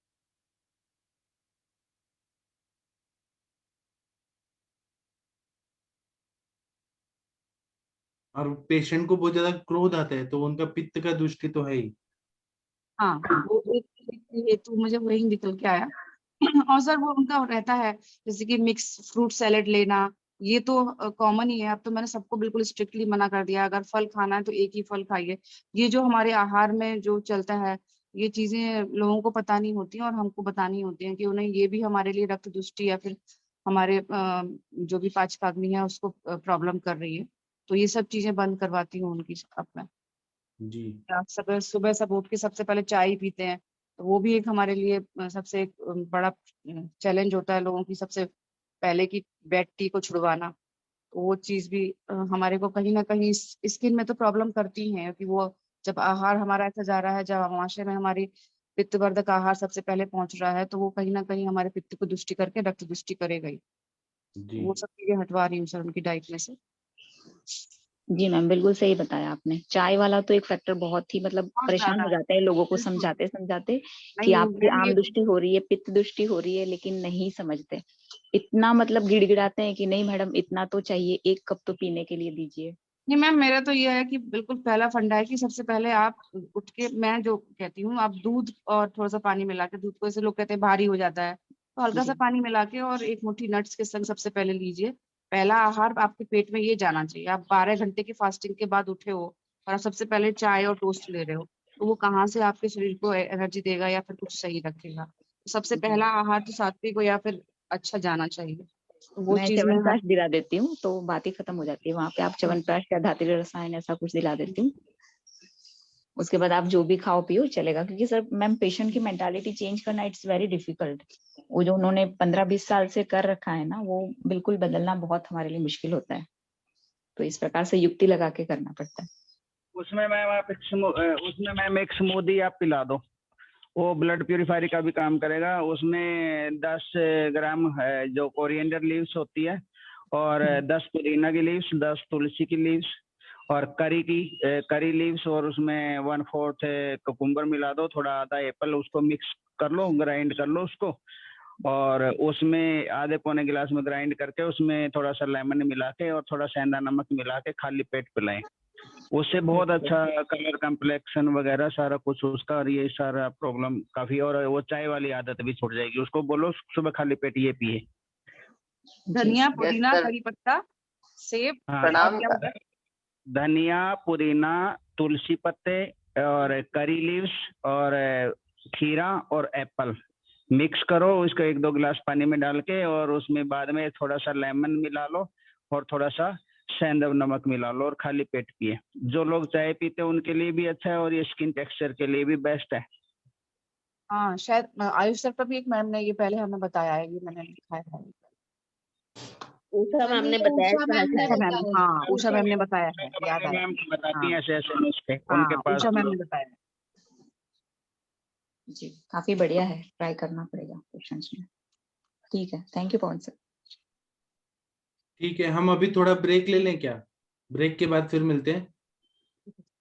S2: और पेशेंट को बहुत ज्यादा क्रोध आता है, तो उनका पित्त का दृष्टि तो है ही।
S8: हाँ, वो एक हेतु मुझे वही निकल के आया। और सर वो उनका रहता है जैसे कि मिक्स फ्रूट सैलेड लेना, ये तो कॉमन ही है। अब तो मैंने सबको बिल्कुल स्ट्रिक्टली मना कर दिया, अगर फल खाना है तो एक ही फल खाइए। ये जो हमारे आहार में जो चलता है, ये चीजें लोगों को पता नहीं होती हैं और हमको बतानी होती हैं कि उन्हें ये भी हमारे लिए रक्त दुष्टि या फिर हमारे जो भी पाचकाग्नि है उसको प्रॉब्लम कर रही है। तो ये सब चीजें बंद करवाती हूँ उनकी अब मैं।
S2: जी।
S8: सुबह सुबह सब उठ के सबसे पहले चाय ही पीते हैं, तो वो भी एक हमारे लिए सबसे एक बड़ा चैलेंज होता है लोगों की, सबसे पहले की बेड टी को छुड़वाना। तो वो चीज भी हमारे को कहीं ना कहीं स्किन में तो प्रॉब्लम करती है कि वो जब आहार हमारा ऐसा जा रहा है, जब अमाशय में हमारी पित्तवर्धक आहार सबसे पहले पहुंच रहा है, तो वो कहीं ना कहीं हमारे पित्त को दुष्टि करके रक्त दुष्टि करेगा ही।
S2: जी।
S8: वो सब चीजें हटवा रही हूँ सर उनकी डाइट में से।
S3: जी मैम, बिल्कुल सही बताया आपने। चाय वाला तो एक फैक्टर बहुत ही मतलब
S8: बहुत
S3: परेशान
S8: ज्यादा
S3: हो
S8: है,
S3: जाते हैं लोगों को
S8: बिल्कुल।
S3: समझाते समझाते कि
S8: नहीं
S3: आपकी
S8: मैम,
S3: आम
S8: ये
S3: दृष्टि हो रही है, पित्त दृष्टि हो रही है, लेकिन नहीं समझते। इतना मतलब गिड़गिड़ाते हैं कि नहीं मैडम इतना तो चाहिए, 1 कप तो पीने के लिए दीजिए।
S8: नहीं मैम, मेरा तो ये है कि बिल्कुल पहला फंडा है कि सबसे पहले आप उठ के, मैं जो कहती हूँ, आप दूध और थोड़ा सा पानी मिला के, दूध को ऐसे लोग कहते हैं भारी हो जाता है, तो हल्का सा
S3: जी
S8: पानी मिला के और एक मुट्ठी नट्स के संग सबसे पहले लीजिए। पहला आहार आपके पेट में ये जाना चाहिए। आप 12 घंटे की फास्टिंग के बाद उठे हो और आप सबसे पहले चाय और टोस्ट ले रहे हो, तो वो कहाँ से आपके शरीर को एनर्जी देगा या फिर कुछ सही रखेगा? तो सबसे पहला आहार तो सात्विक हो या फिर अच्छा जाना चाहिए, तो वो
S3: मैं
S8: चीज में
S3: च्यवनप्राश दिला देती हूँ तो बात ही खत्म हो जाती है। वहां पे आप च्यवनप्राश या धात्रि रसायन ऐसा कुछ दिला देती हूँ, उसके बाद आप जो भी खाओ पियो चलेगा। क्योंकि सर मैम पेशेंट की मेंटालिटी चेंज करना इट्स वेरी डिफिकल्ट। वो जो उन्होंने 15-20 साल से कर रखा है ना, वो बिल्कुल बदलना बहुत हमारे लिए मुश्किल होता है। तो इस प्रकार से युक्ति लगा के करना पड़ता है।
S5: उसमें मैम एक स्मूदी आप पिला दो, वो ब्लड प्यूरिफायर का भी काम करेगा। उसमें 10 ग्राम है जो कोरिएंडर लीव्स होती है, और 10 पुदीना की लीव्स, 10 तुलसी की लीव्स, और करी लीव्स, और उसमें 1/4 कुकुम्बर मिला दो, थोड़ा आधा एप्पल, उसको मिक्स कर लो, ग्राइंड कर लो उसको, और उसमें आधे पौने गिलास में ग्राइंड करके उसमें थोड़ा सा लेमन मिला के और थोड़ा सेंधा नमक मिला के खाली पेट पिलाएं। उससे बहुत अच्छा कलर कम्प्लेक्शन वगैरह सारा कुछ उसका, और ये सारा प्रॉब्लम काफी, और वो चाय वाली आदत भी छूट जाएगी। उसको बोलो सुबह खाली पेट ये पिए।
S8: धनिया, पुदीना, करी पत्ता, सेब, और क्या होता है?
S5: धनिया, पुदीना, तुलसी पत्ते, और करी लीव्स, और खीरा और एप्पल मिक्स करो, उसको 1-2 गिलास पानी में डाल के, और उसमें बाद में थोड़ा सा लेमन मिला लो और थोड़ा सा सेंधा नमक मिला लो, और खाली पेट पिए। जो लोग चाय पीते हैं उनके लिए भी अच्छा है, और ये स्किन टेक्सचर के लिए भी बेस्ट है।
S8: हाँ, शायद आयुष सर पर भी एक मैम ने ये पहले हमें बताया है, ये मैंने लिखा है।
S6: उषा मैम ने बताया था
S8: उषा मैम, हाँ उषा मैम ने बताया है, याद आया।
S5: मैम बताती
S8: हाँ
S5: हैं ऐसे ऐसे नुस्खे, उनके
S8: हाँ,
S5: पास
S8: उषा मैम ने बताया है।
S3: जी काफी बढ़िया है, ट्राई करना पड़ेगा पेशेंट्स में। ठीक है, थैंक यू पवन सर।
S2: ठीक है, हम अभी थोड़ा ब्रेक ले लें क्या? ब्रेक के बाद फिर मिलते हैं।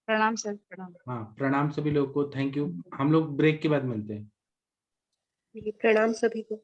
S8: प्रणाम सर, प्रणाम।
S2: हाँ, प्रणाम सभी लोग को, थैंक यू। हम लोग ब्रेक के बाद मिलते हैं।
S4: प्रणाम सभी को।